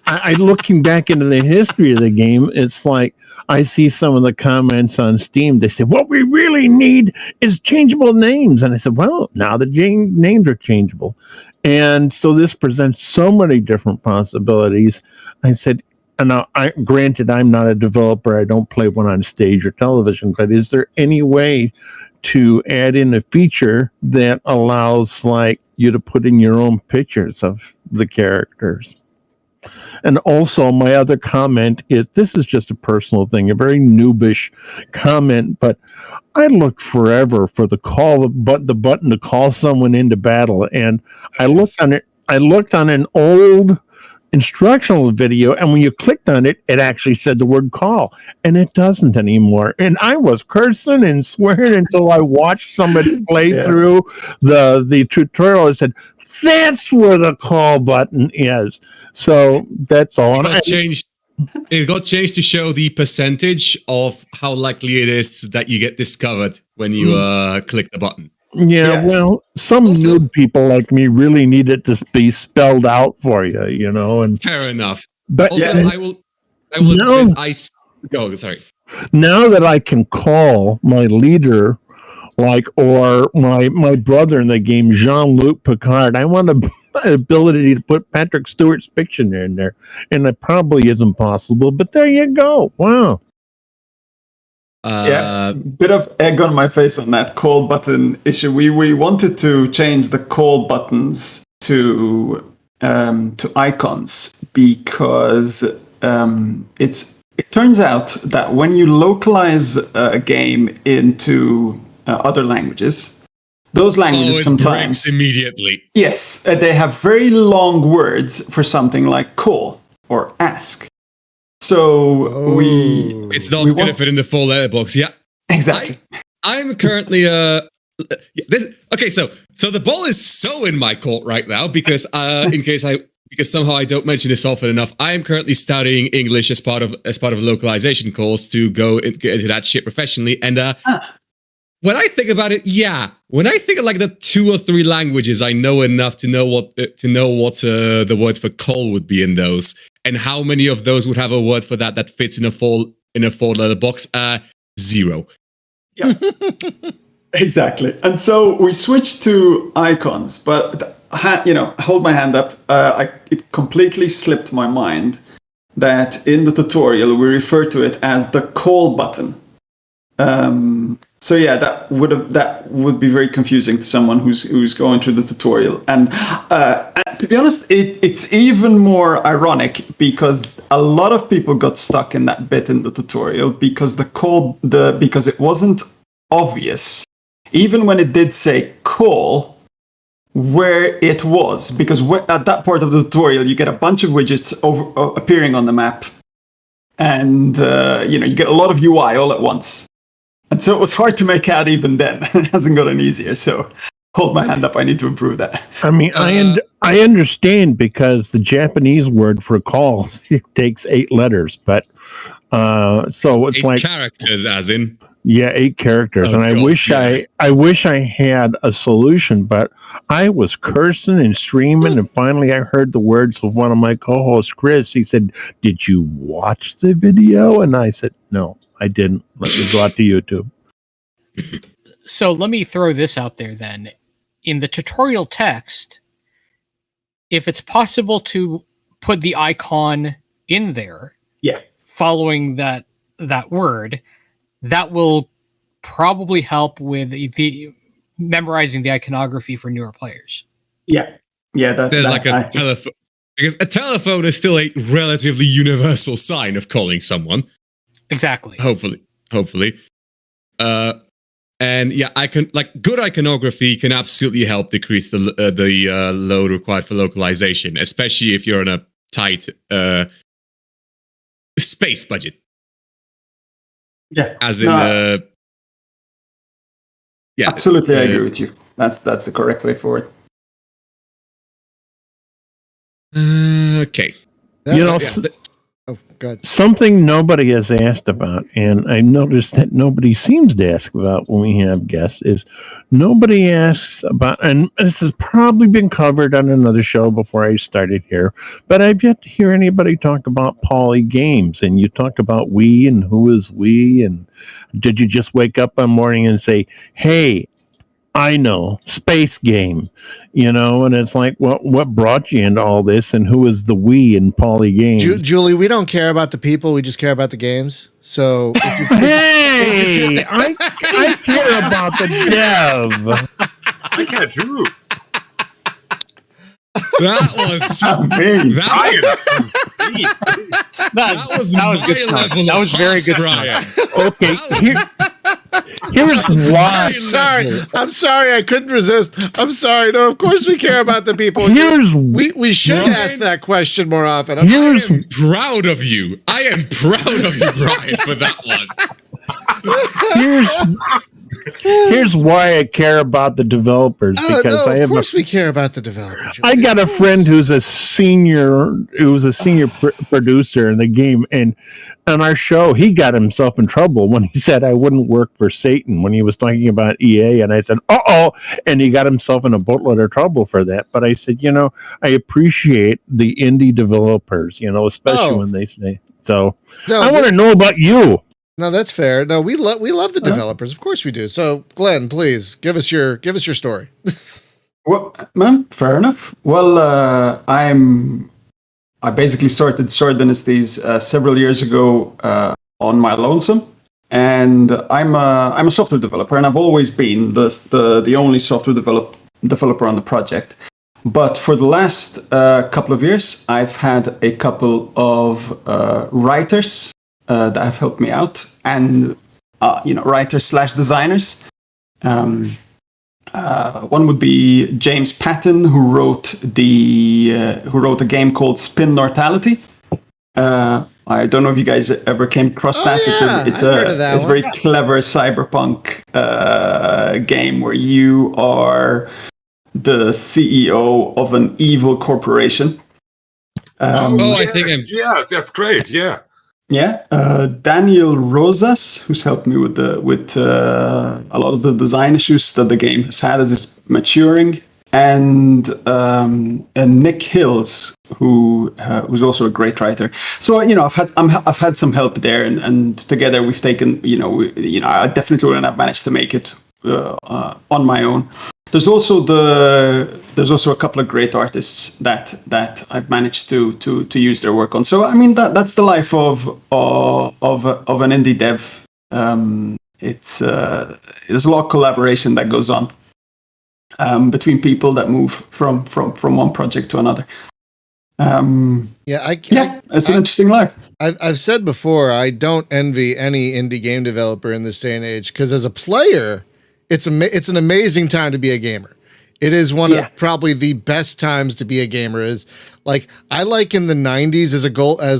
I looking back into the history of the game, it's like, I see some of the comments on Steam. They say, what we really need is changeable names. And I said, well, now the names are changeable. And so this presents so many different possibilities. I said, and granted, I'm not a developer. I don't play one on stage or television, but is there any way to add in a feature that allows like you to put in your own pictures of the characters? And also my other comment is, this is just a personal thing, a very noobish comment, but I looked forever for the button to call someone into battle. And I looked on an old instructional video, and when you clicked on it, it actually said the word call, and it doesn't anymore. And I was cursing and swearing until I watched somebody play through the tutorial and said, that's where the call button is. So that's all. It got changed to show the percentage of how likely it is that you get discovered when you click the button. Yeah, well, some noob people like me really need it to be spelled out for you, And fair enough. But also, I will. Go. Sorry. Now that I can call my leader, like, or my brother in the game, Jean-Luc Picard, I want the ability to put Patrick Stewart's picture in there, and it probably isn't possible, but there you go. Wow. Yeah, bit of egg on my face on that call button issue. We wanted to change the call buttons to icons because it turns out that when you localize a game into other languages, those languages sometimes breaks immediately. Yes, they have very long words for something like call or ask. So it's not going to fit in the full letterbox. Yeah, exactly. I'm currently okay. So the ball is so in my court right now because because somehow I don't mention this often enough. I am currently studying English as part of localization calls to go into that shit professionally. And when I think about it, when I think of like the 2 or 3 languages, I know enough to know what the word for call would be in those. And how many of those would have a word for that fits in a 4-letter box? 0. Yeah, exactly. And so we switched to icons, but hold my hand up. It completely slipped my mind that in the tutorial we refer to it as the call button. So yeah, that would be very confusing to someone who's going through the tutorial. And to be honest, it's even more ironic because a lot of people got stuck in that bit in the tutorial because because it wasn't obvious, even when it did say call, where it was. Because at that part of the tutorial, you get a bunch of widgets appearing on the map, and you get a lot of UI all at once. And so it was hard to make out even then. It hasn't gotten easier. So hold my hand up. I need to improve that. I mean, I understand because the Japanese word for call takes 8 letters, but so it's 8 like characters, as in 8 characters. And I wish I had a solution, but I was cursing and streaming, and finally I heard the words of one of my co-hosts, Chris. He said, "Did you watch the video?" And I said, "No, I didn't. Let me go out to YouTube." So let me throw this out there then. In the tutorial text, if it's possible to put the icon in there, following that word, that will probably help with the memorizing the iconography for newer players. Yeah. There's like a telephone, because a telephone is still a relatively universal sign of calling someone. Exactly. Hopefully. And good iconography can absolutely help decrease the load required for localization, especially if you're on a tight space budget. Yeah. As in absolutely, I agree with you. That's the correct way forward. Okay. Good. Something nobody has asked about, and I noticed that nobody seems to ask about when we have guests, is nobody asks about, and this has probably been covered on another show before I started here, but I've yet to hear anybody talk about Poly Games, and you talk about we and who is we, and did you just wake up one morning and say, hey, I know, space game, and it's like, what brought you into all this, and who is the we in Poly Games? Julie, we don't care about the people, we just care about the games. So, hey, I care about the dev. I care too. That was that was good stuff. That was very good stuff. Okay, here's why. I'm sorry, I couldn't resist. I'm sorry. No, of course we care about the people. We should ask that question more often. I am proud of you. I am proud of you, Brian, for that one. Here's why I care about the developers, because of course we care about the developers. I got a friend who's a senior producer in the game, and on our show he got himself in trouble when he said I wouldn't work for Satan when he was talking about EA, and I said and he got himself in a boatload of trouble for that. But I said, I appreciate the indie developers, especially when they say so. I want to know about you. No, that's fair. No, we love the developers. Of course we do. So, Glenn, please give us your story. Well, man, fair enough. Well, I basically started Star Dynasties several years ago on my lonesome, and I'm a software developer, and I've always been the only software developer on the project. But for the last couple of years, I've had a couple of writers that have helped me out, and writers / designers. One would be James Patton, who wrote a game called Spin Mortality. I don't know if you guys ever came across that. Yeah, it's a very clever cyberpunk game where you are the CEO of an evil corporation. I think that's great. Yeah. Yeah, Daniel Rosas, who's helped me with a lot of the design issues that the game has had as it's maturing, and Nick Hills, who's also a great writer. So I've had some help there, and together we've taken I definitely wouldn't have managed to make it on my own. There's also a couple of great artists that I've managed to use their work on. So I mean that's the life of an indie dev. There's a lot of collaboration that goes on between people that move from one project to another. It's an interesting life. I've said before, I don't envy any indie game developer in this day and age, because as a player, it's an amazing time to be a gamer. It is one of probably the best times to be a gamer. Is like, I like in the 90s as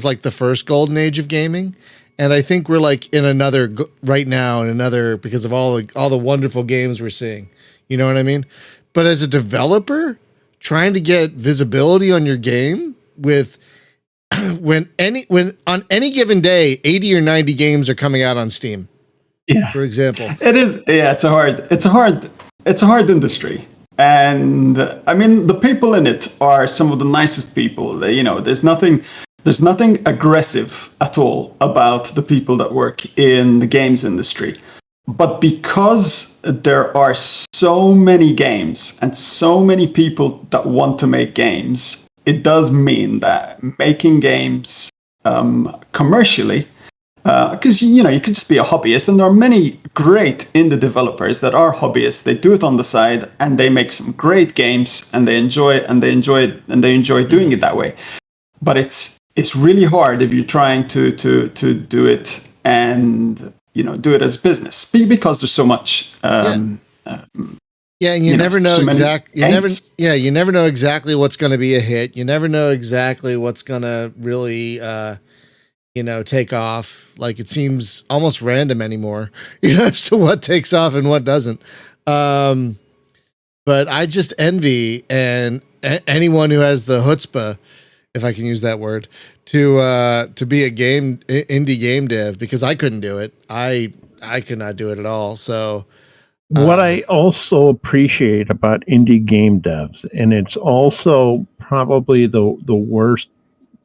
like the first golden age of gaming, and I think we're like in another right now, because of all the wonderful games we're seeing. You know what I mean? But as a developer, trying to get visibility on your game with when on any given day 80 or 90 games are coming out on Steam. Yeah. For example. It is. Yeah, it's a hard industry. And I mean, the people in it are some of the nicest people. There's nothing aggressive at all about the people that work in the games industry. But because there are so many games and so many people that want to make games, it does mean that making games commercially, because you could just be a hobbyist, and there are many great indie developers that are hobbyists. They do it on the side, and they make some great games, and they enjoy doing it that way. But it's really hard if you're trying to do it and do it as business, because there's so much. And you never know exactly. You never know exactly what's going to be a hit. You never know exactly what's going to really. Take off. Like, it seems almost random anymore, as to what takes off and what doesn't. But I just envy anyone who has the chutzpah, if I can use that word, to be a indie game dev, because I couldn't do it. I could not do it at all. So what I also appreciate about indie game devs, and it's also probably the worst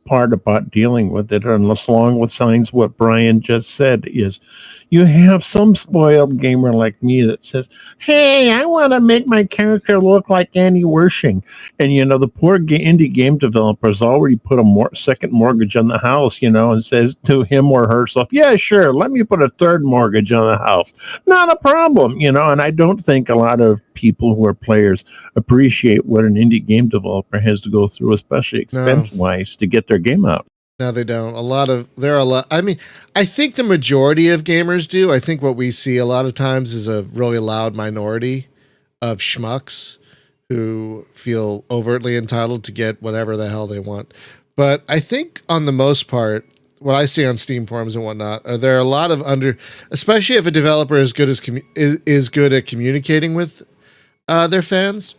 part about dealing with it, and along with signs what Brian just said, is you have some spoiled gamer like me that says, hey, I want to make my character look like Annie Wershing. And, the poor indie game developer's already put a second mortgage on the house, and says to him or herself, yeah, sure, let me put a third mortgage on the house. Not a problem, and I don't think a lot of people who are players appreciate what an indie game developer has to go through, especially expense-wise, to get their game out. No, they don't. I mean, I think the majority of gamers do. I think what we see a lot of times is a really loud minority of schmucks who feel overtly entitled to get whatever the hell they want. But I think on the most part, what I see on Steam forums and whatnot, there are a lot of especially if a developer is good at communicating with their fans.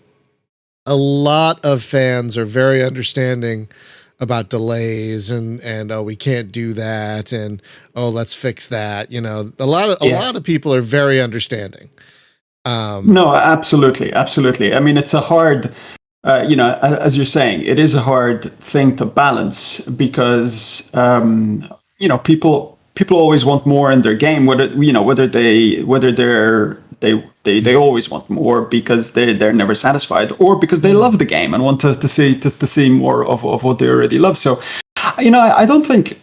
A lot of fans are very understanding about delays and we can't do that, and let's fix that. A lot of people are very understanding. No, absolutely. I mean, it's a hard, as you're saying, it is a hard thing to balance, because people people always want more in their game, whether they always want more because they're never satisfied, or because they love the game and want to see more of what they already love. So, I don't think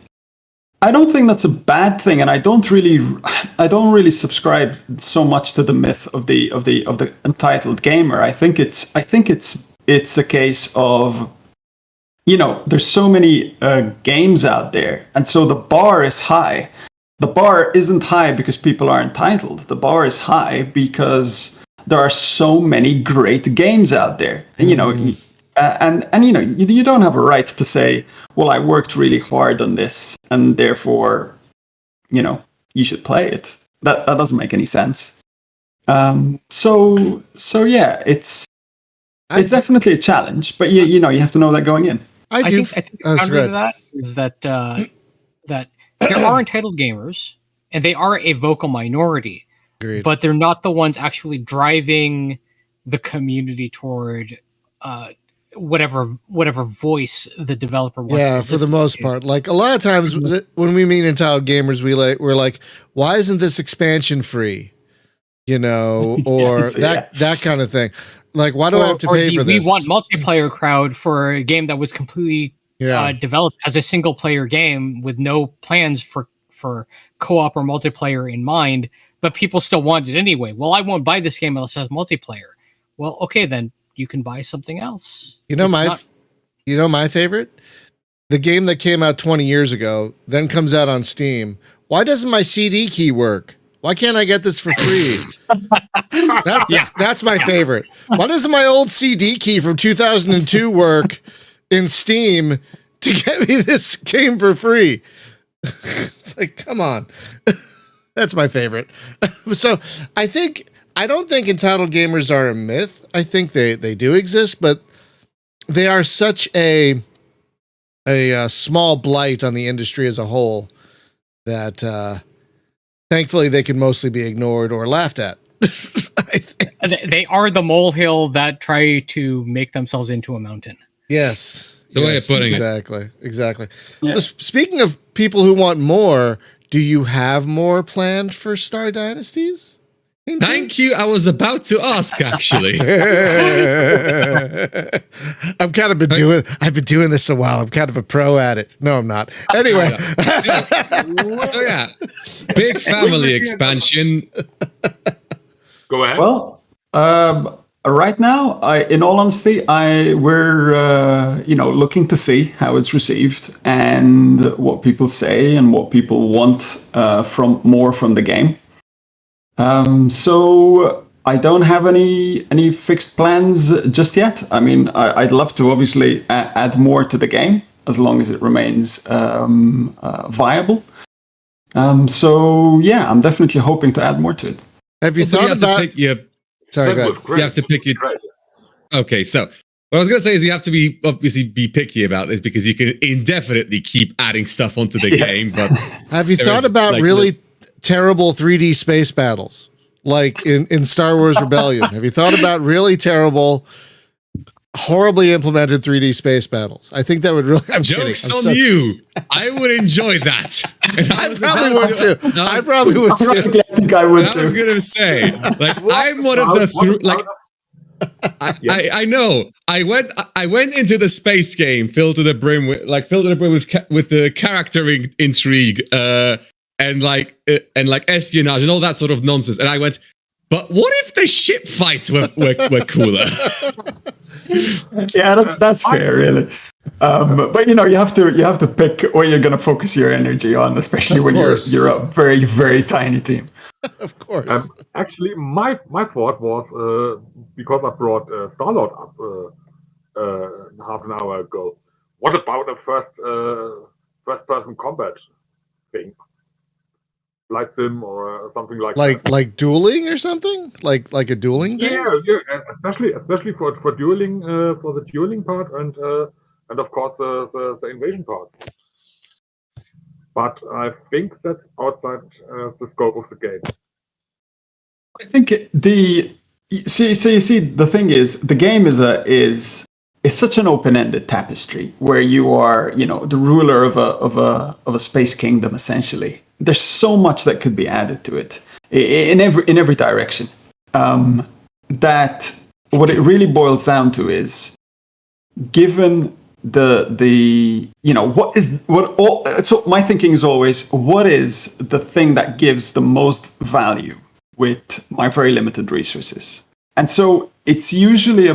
that's a bad thing, and I don't really subscribe so much to the myth of the entitled gamer. I think it's a case of, there's so many games out there, and so the bar is high. The bar isn't high because people are entitled. The bar is high because there are so many great games out there. And, you don't have a right to say, well, I worked really hard on this, and therefore, you should play it. That doesn't make any sense. So yeah, it's definitely a challenge, but you have to know that going in. I think the counter to that is that there are entitled gamers, and they are a vocal minority. Agreed. But they're not the ones actually driving the community toward whatever voice the developer wants. Yeah, for the most part. Like a lot of times when we meet entitled gamers, we're like, why isn't this expansion free? Or that kind of thing. Like, why do I have to pay for this? We want multiplayer crowd for a game that was completely developed as a single player game with no plans for co-op or multiplayer in mind, but people still want it anyway. Well, I won't buy this game unless it has multiplayer. Well, okay, then you can buy something else. My favorite? The game that came out 20 years ago, then comes out on Steam. Why doesn't my CD key work? Why can't I get this for free? That's my favorite. Why doesn't my old CD key from 2002 work in Steam to get me this game for free? It's like, come on. That's my favorite. So I don't think entitled gamers are a myth. I think they do exist, but they are such a small blight on the industry as a whole that thankfully they can mostly be ignored or laughed at. They are the molehill that try to make themselves into a mountain. Yes. The way of putting it. Exactly. Yeah. So speaking of people who want more, do you have more planned for Star Dynasties? Thank you. I was about to ask, actually. I've been doing this a while. I'm kind of a pro at it. No, I'm not. Anyway. So yeah, big family expansion. Go ahead. Well, right now, in all honesty, we're looking to see how it's received and what people say and what people want from the game. So I don't have any fixed plans just yet. I mean, I'd love to obviously add more to the game as long as it remains viable. So yeah, I'm definitely hoping to add more to it. Have you thought about? Sorry, go ahead. You have to pick your. Okay, so what I was going to say is you have to be picky about this because you can indefinitely keep adding stuff onto the game. But have you thought about really terrible 3D space battles like in Star Wars Rebellion? Have you thought about really terrible, horribly implemented 3D space battles? I think that would really. Jokes on you. I would enjoy that. I probably would too. I probably would too. I think I would too. I was gonna say, like, I'm one of the I know. I went into the space game filled to the brim with the character intrigue, and espionage and all that sort of nonsense. And I went, but what if the ship fights were cooler? Yeah, that's fair, really. But you have to pick where you're gonna focus your energy on, especially when you're a very, very tiny team. Of course. Actually, my thought was because I brought Star-Lord up half an hour ago. What about a first person combat thing, like sim or something like dueling or something, like a dueling game? Yeah, especially for dueling, for the dueling part and of course the invasion part. But I think that's outside the scope of the game. I think the thing is, the game is such an open-ended tapestry where you are, the ruler of a space kingdom essentially, there's so much that could be added to it in every direction. That what it really boils down to is, given the so my thinking is always, what is the thing that gives the most value with my very limited resources? And so it's usually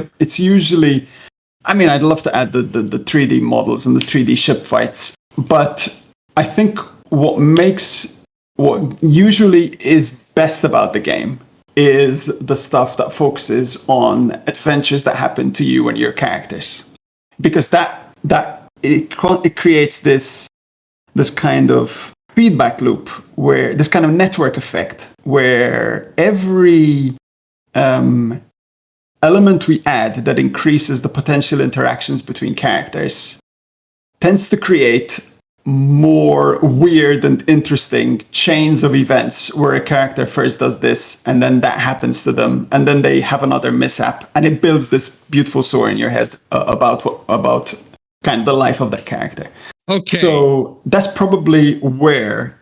I mean, I'd love to add the 3D models and the 3D ship fights, but I think what usually is best about the game is the stuff that focuses on adventures that happen to you and your characters, because it creates this kind of feedback loop, where this kind of network effect, where every element we add that increases the potential interactions between characters tends to create more weird and interesting chains of events, where a character first does this and then that happens to them and then they have another mishap, and it builds this beautiful story in your head about kind of the life of that character. Okay. So that's probably where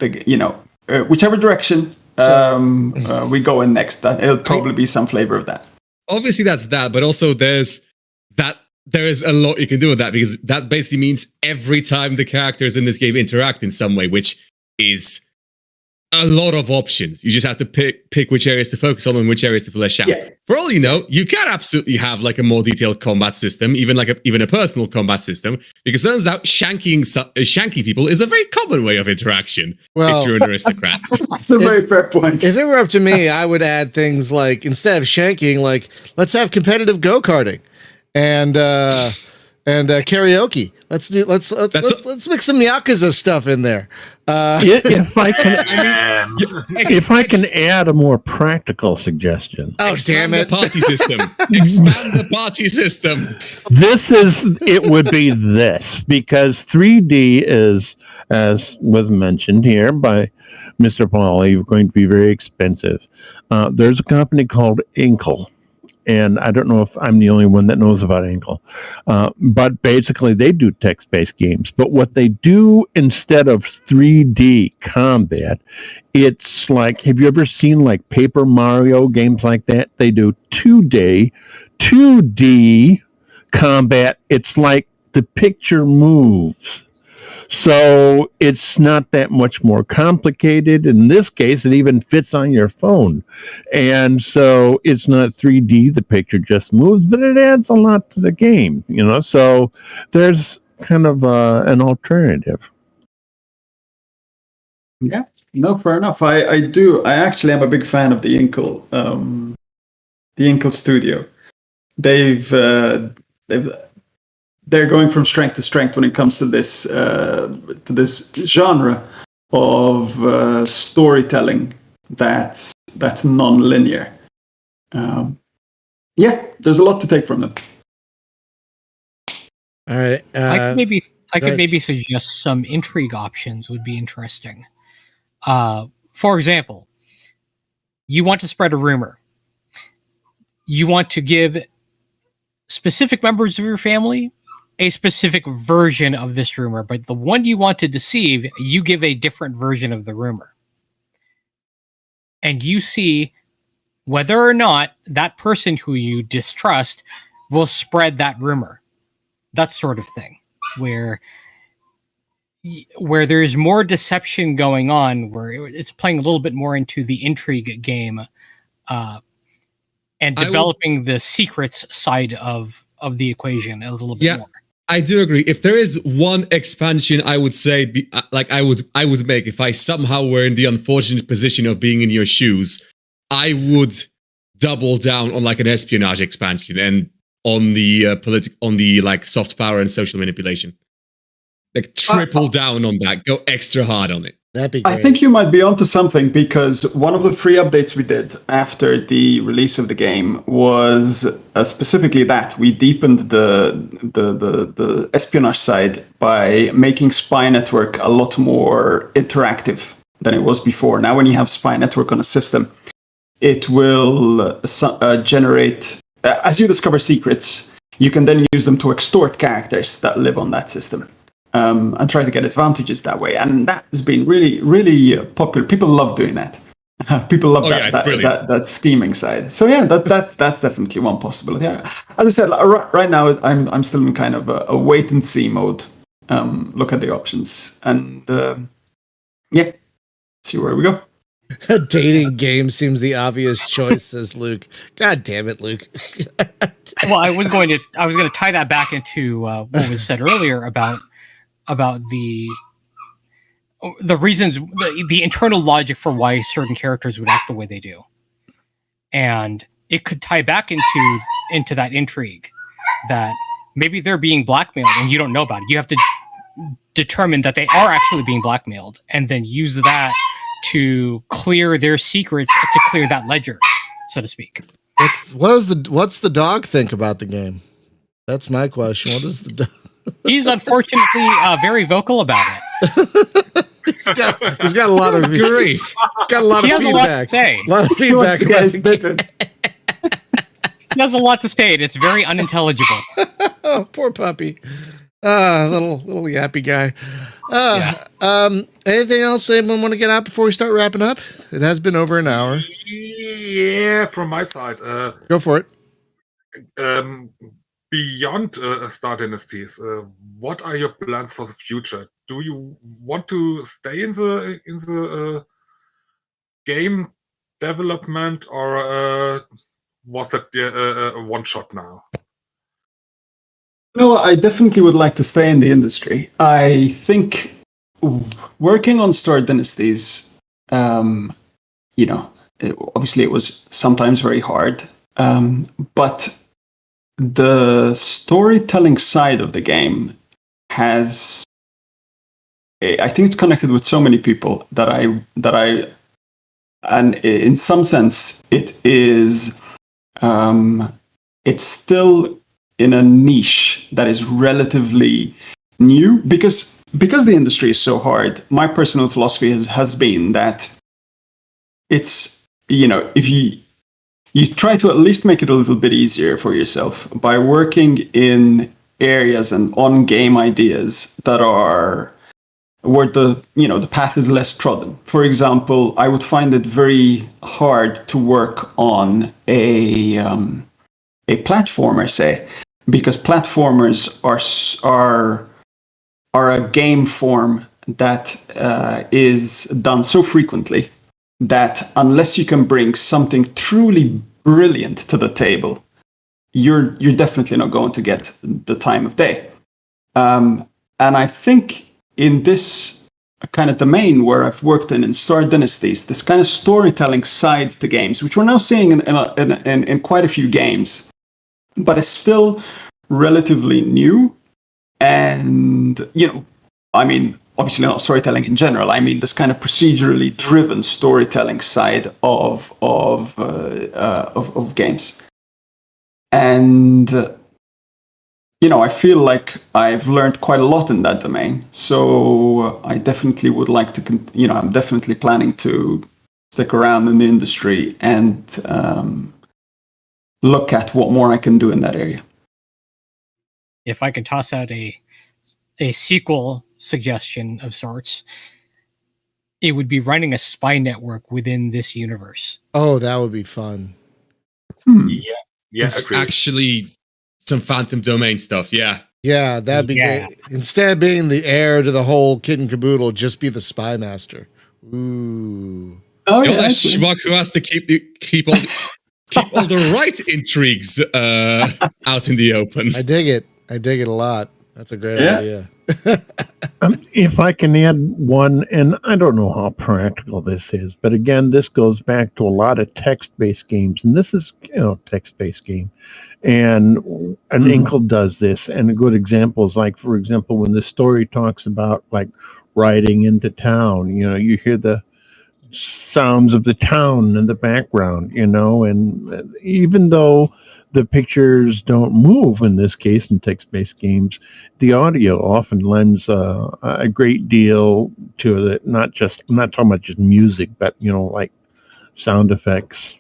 whichever direction we go in next, it'll probably be some flavor of that. Obviously that's that, but also there is a lot you can do with that, because that basically means every time the characters in this game interact in some way, which is a lot of options. You just have to pick which areas to focus on and which areas to flesh out. Yeah. For all you know, you can absolutely have like a more detailed combat system, even a personal combat system, because it turns out shanking people is a very common way of interaction if you're an aristocrat. That's a very fair point. If it were up to me, I would add things like, instead of shanking, like, let's have competitive go-karting and karaoke. Let's mix some Yakuza stuff in there. If I can add a more practical suggestion. Oh, damn it! The party system. Expand the party system. It would be this, because 3D is, as was mentioned here by Mr. Pauly, going to be very expensive. There's a company called Inkle. And I don't know if I'm the only one that knows about Inkle. But basically, they do text-based games. But what they do instead of 3D combat, it's like, have you ever seen like Paper Mario games like that? They do 2D combat. It's like the picture moves. So it's not that much more complicated. In this case, it even fits on your phone. And so it's not 3D, the picture just moves, but it adds a lot to the game, So there's kind of an alternative. Yeah, no, fair enough. I actually am a big fan of the Inkle studio. They're going from strength to strength when it comes to this genre of storytelling that's non-linear. There's a lot to take from them. All right, I could maybe suggest some intrigue options would be interesting. For example, you want to spread a rumor. You want to give specific members of your family a specific version of this rumor, but the one you want to deceive, you give a different version of the rumor. And you see whether or not that person who you distrust will spread that rumor. That sort of thing, where there's more deception going on, where it's playing a little bit more into the intrigue game, and developing the secrets side of the equation a little bit more. I do agree. If there is one expansion, I would say, I would make, if I somehow were in the unfortunate position of being in your shoes, I would double down on like an espionage expansion and on the like soft power and social manipulation. Like triple down on that. Go extra hard on it. That'd be great. I think you might be onto something, because one of the free updates we did after the release of the game was specifically that we deepened the espionage side by making Spy Network a lot more interactive than it was before. Now, when you have Spy Network on a system, it will generate, as you discover secrets, you can then use them to extort characters that live on that system. and try to get advantages that way. And that has been really, really popular. People love doing that. People love that scheming side. So yeah, that's definitely one possibility. As I said, right now I'm still in kind of a wait and see mode. Look at the options and see where we go. A dating game seems the obvious choice, says Luke. God damn it, Luke. Well, I was going to tie that back into what was said earlier about the reasons, the internal logic for why certain characters would act the way they do, and it could tie back into that intrigue that maybe they're being blackmailed and you don't know about it. You have to determine that they are actually being blackmailed, and then use that to clear their secrets, to clear that ledger, so to speak. What's the dog think about the game? That's my question. What does the dog? He's unfortunately very vocal about it. He's got a lot of grief. Got a lot of feedback. A lot to say. A lot of feedback. He has a lot to say, and it's very unintelligible. Oh, poor puppy. Little yappy guy. Anything else anyone want to get out before we start wrapping up? It has been over an hour. Yeah, from my side. Go for it. Beyond Star Dynasties, what are your plans for the future? Do you want to stay in the game development, or was it a one shot now? No, I definitely would like to stay in the industry. I think working on Star Dynasties, obviously it was sometimes very hard, but the storytelling side of the game has, I think it's connected with so many people that I, and in some sense it is, it's still in a niche that is relatively new because the industry is so hard. My personal philosophy has been that it's, if you try to at least make it a little bit easier for yourself by working in areas and on game ideas that are where the path is less trodden. For example, I would find it very hard to work on a platformer, say, because platformers are a game form that is done so frequently that unless you can bring something truly brilliant to the table, you're definitely not going to get the time of day. And I think in this kind of domain where I've worked in Star Dynasties, this kind of storytelling side to games, which we're now seeing in quite a few games, but it's still relatively new. And, obviously not storytelling in general. I mean, this kind of procedurally driven storytelling side of games. And, I feel like I've learned quite a lot in that domain. So I definitely would like to, I'm definitely planning to stick around in the industry and look at what more I can do in that area. If I could toss out a sequel suggestion of sorts, it would be running a spy network within this universe. Oh, that would be fun. Yeah, it's agreed. Actually some Phantom Domain stuff. Yeah, that'd be great. Instead of being the heir to the whole kit and caboodle, just be the spy master. Ooh. Oh, you're that schmuck who has to keep all the right intrigues out in the open. I dig it a lot. That's a great idea. If I can add one, and I don't know how practical this is, but again, this goes back to a lot of text-based games, and this is, text-based game. And an Inkle does this, and a good example is like, for example, when the story talks about like riding into town, you hear the sounds of the town in the background, and even though the pictures don't move in this case in text-based games, the audio often lends a great deal to it. I'm not talking about just music, but like sound effects,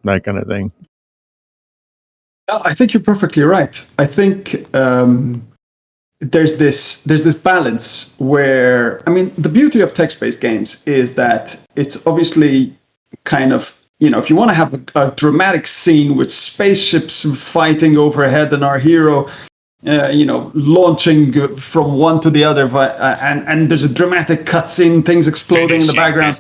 that kind of thing. I think you're perfectly right. I think there's this balance where, I mean, the beauty of text-based games is that it's obviously kind of, if you want to have a dramatic scene with spaceships fighting overhead and our hero, launching from one to the other, and there's a dramatic cutscene, things exploding in the background.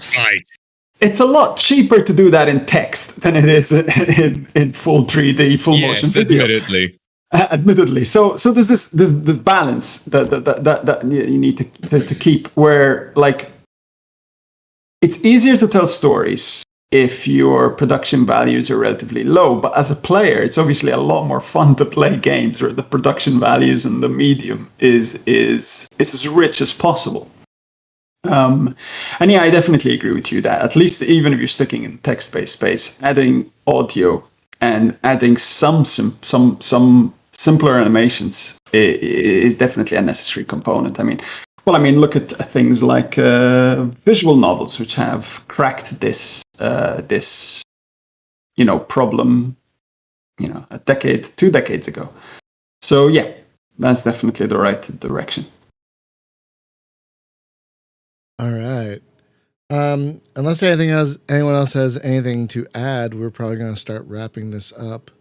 It's a lot cheaper to do that in text than it is in full 3D, full motion video. Admittedly. So there's this balance that you need to keep, where like it's easier to tell stories if your production values are relatively low, but as a player, it's obviously a lot more fun to play games where the production values and the medium is as rich as possible. And yeah, I definitely agree with you that at least even if you're sticking in text-based space, adding audio and adding some simpler animations is definitely a necessary component. I mean, look at things like visual novels, which have cracked this problem, a decade, 2 decades ago. So yeah, that's definitely the right direction. All right. Unless anyone else has anything to add, we're probably going to start wrapping this up.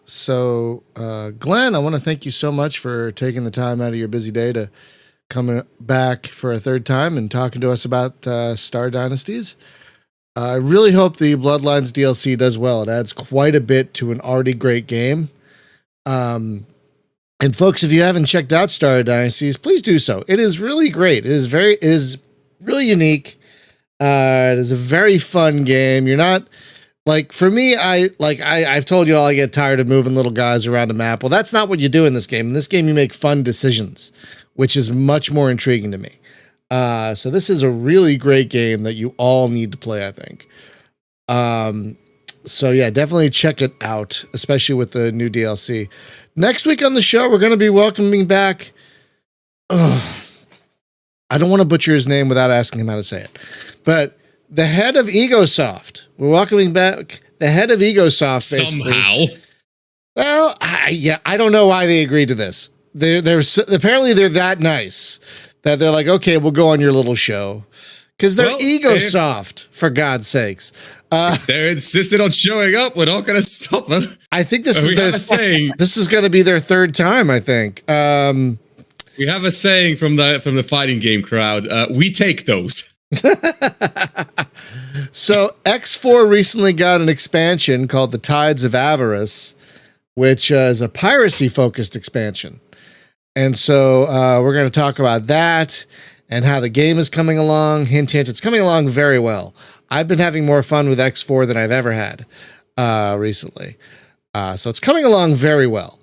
So Glenn, I want to thank you so much for taking the time out of your busy day to come back for a third time and talking to us about Star Dynasties. I really hope the Bloodlines DLC does well. It adds quite a bit to an already great game. And folks, if you haven't checked out Star Dynasties, please do so. It is really great. It is really unique. It is a very fun game. You're not like, for me, I've told you all, I get tired of moving little guys around a map. Well, that's not what you do in this game. In this game, you make fun decisions, which is much more intriguing to me. So this is a really great game that you all need to play, I think. So yeah, definitely check it out, especially with the new DLC. Next week on the show, we're going to be welcoming back. I don't want to butcher his name without asking him how to say it, but the head of EgoSoft. We're welcoming back the head of EgoSoft. Basically. Somehow. Well, I don't know why they agreed to this. They're apparently they're that nice that they're like, okay, we'll go on your little show because they're EgoSoft, for God's sakes. They're insistent on showing up. We're not going to stop them. I think this is their saying. This is going to be their third time, I think. We have a saying from the fighting game crowd. We take those. So X4 recently got an expansion called the Tides of Avarice, which is a piracy-focused expansion. And so we're going to talk about that and how the game is coming along. Hint, hint, it's coming along very well. I've been having more fun with X4 than I've ever had recently. So it's coming along very well.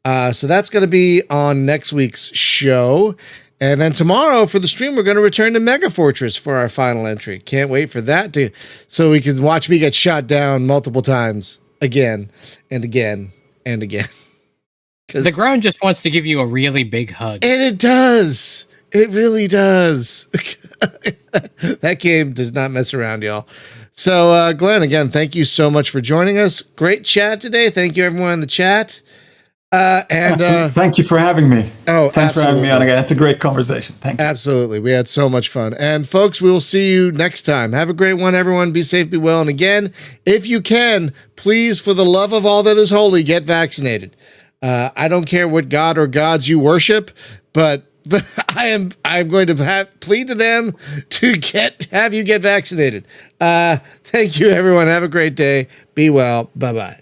So that's going to be on next week's show. And then tomorrow for the stream, we're going to return to Mega Fortress for our final entry. Can't wait for that so we can watch me get shot down multiple times again and again and again. The ground just wants to give you a really big hug. And it does. It really does. That game does not mess around, y'all. So, Glenn, again, thank you so much for joining us. Great chat today. Thank you, everyone in the chat. Thank you for having me. Oh, thanks for having me on again. It's a great conversation. Thank you. Absolutely. We had so much fun. And folks, we will see you next time. Have a great one, everyone. Be safe, be well. And again, if you can, please, for the love of all that is holy, get vaccinated. I don't care what god or gods you worship, but I'm going to plead to them to have you get vaccinated. Thank you, everyone. Have a great day. Be well. Bye-bye.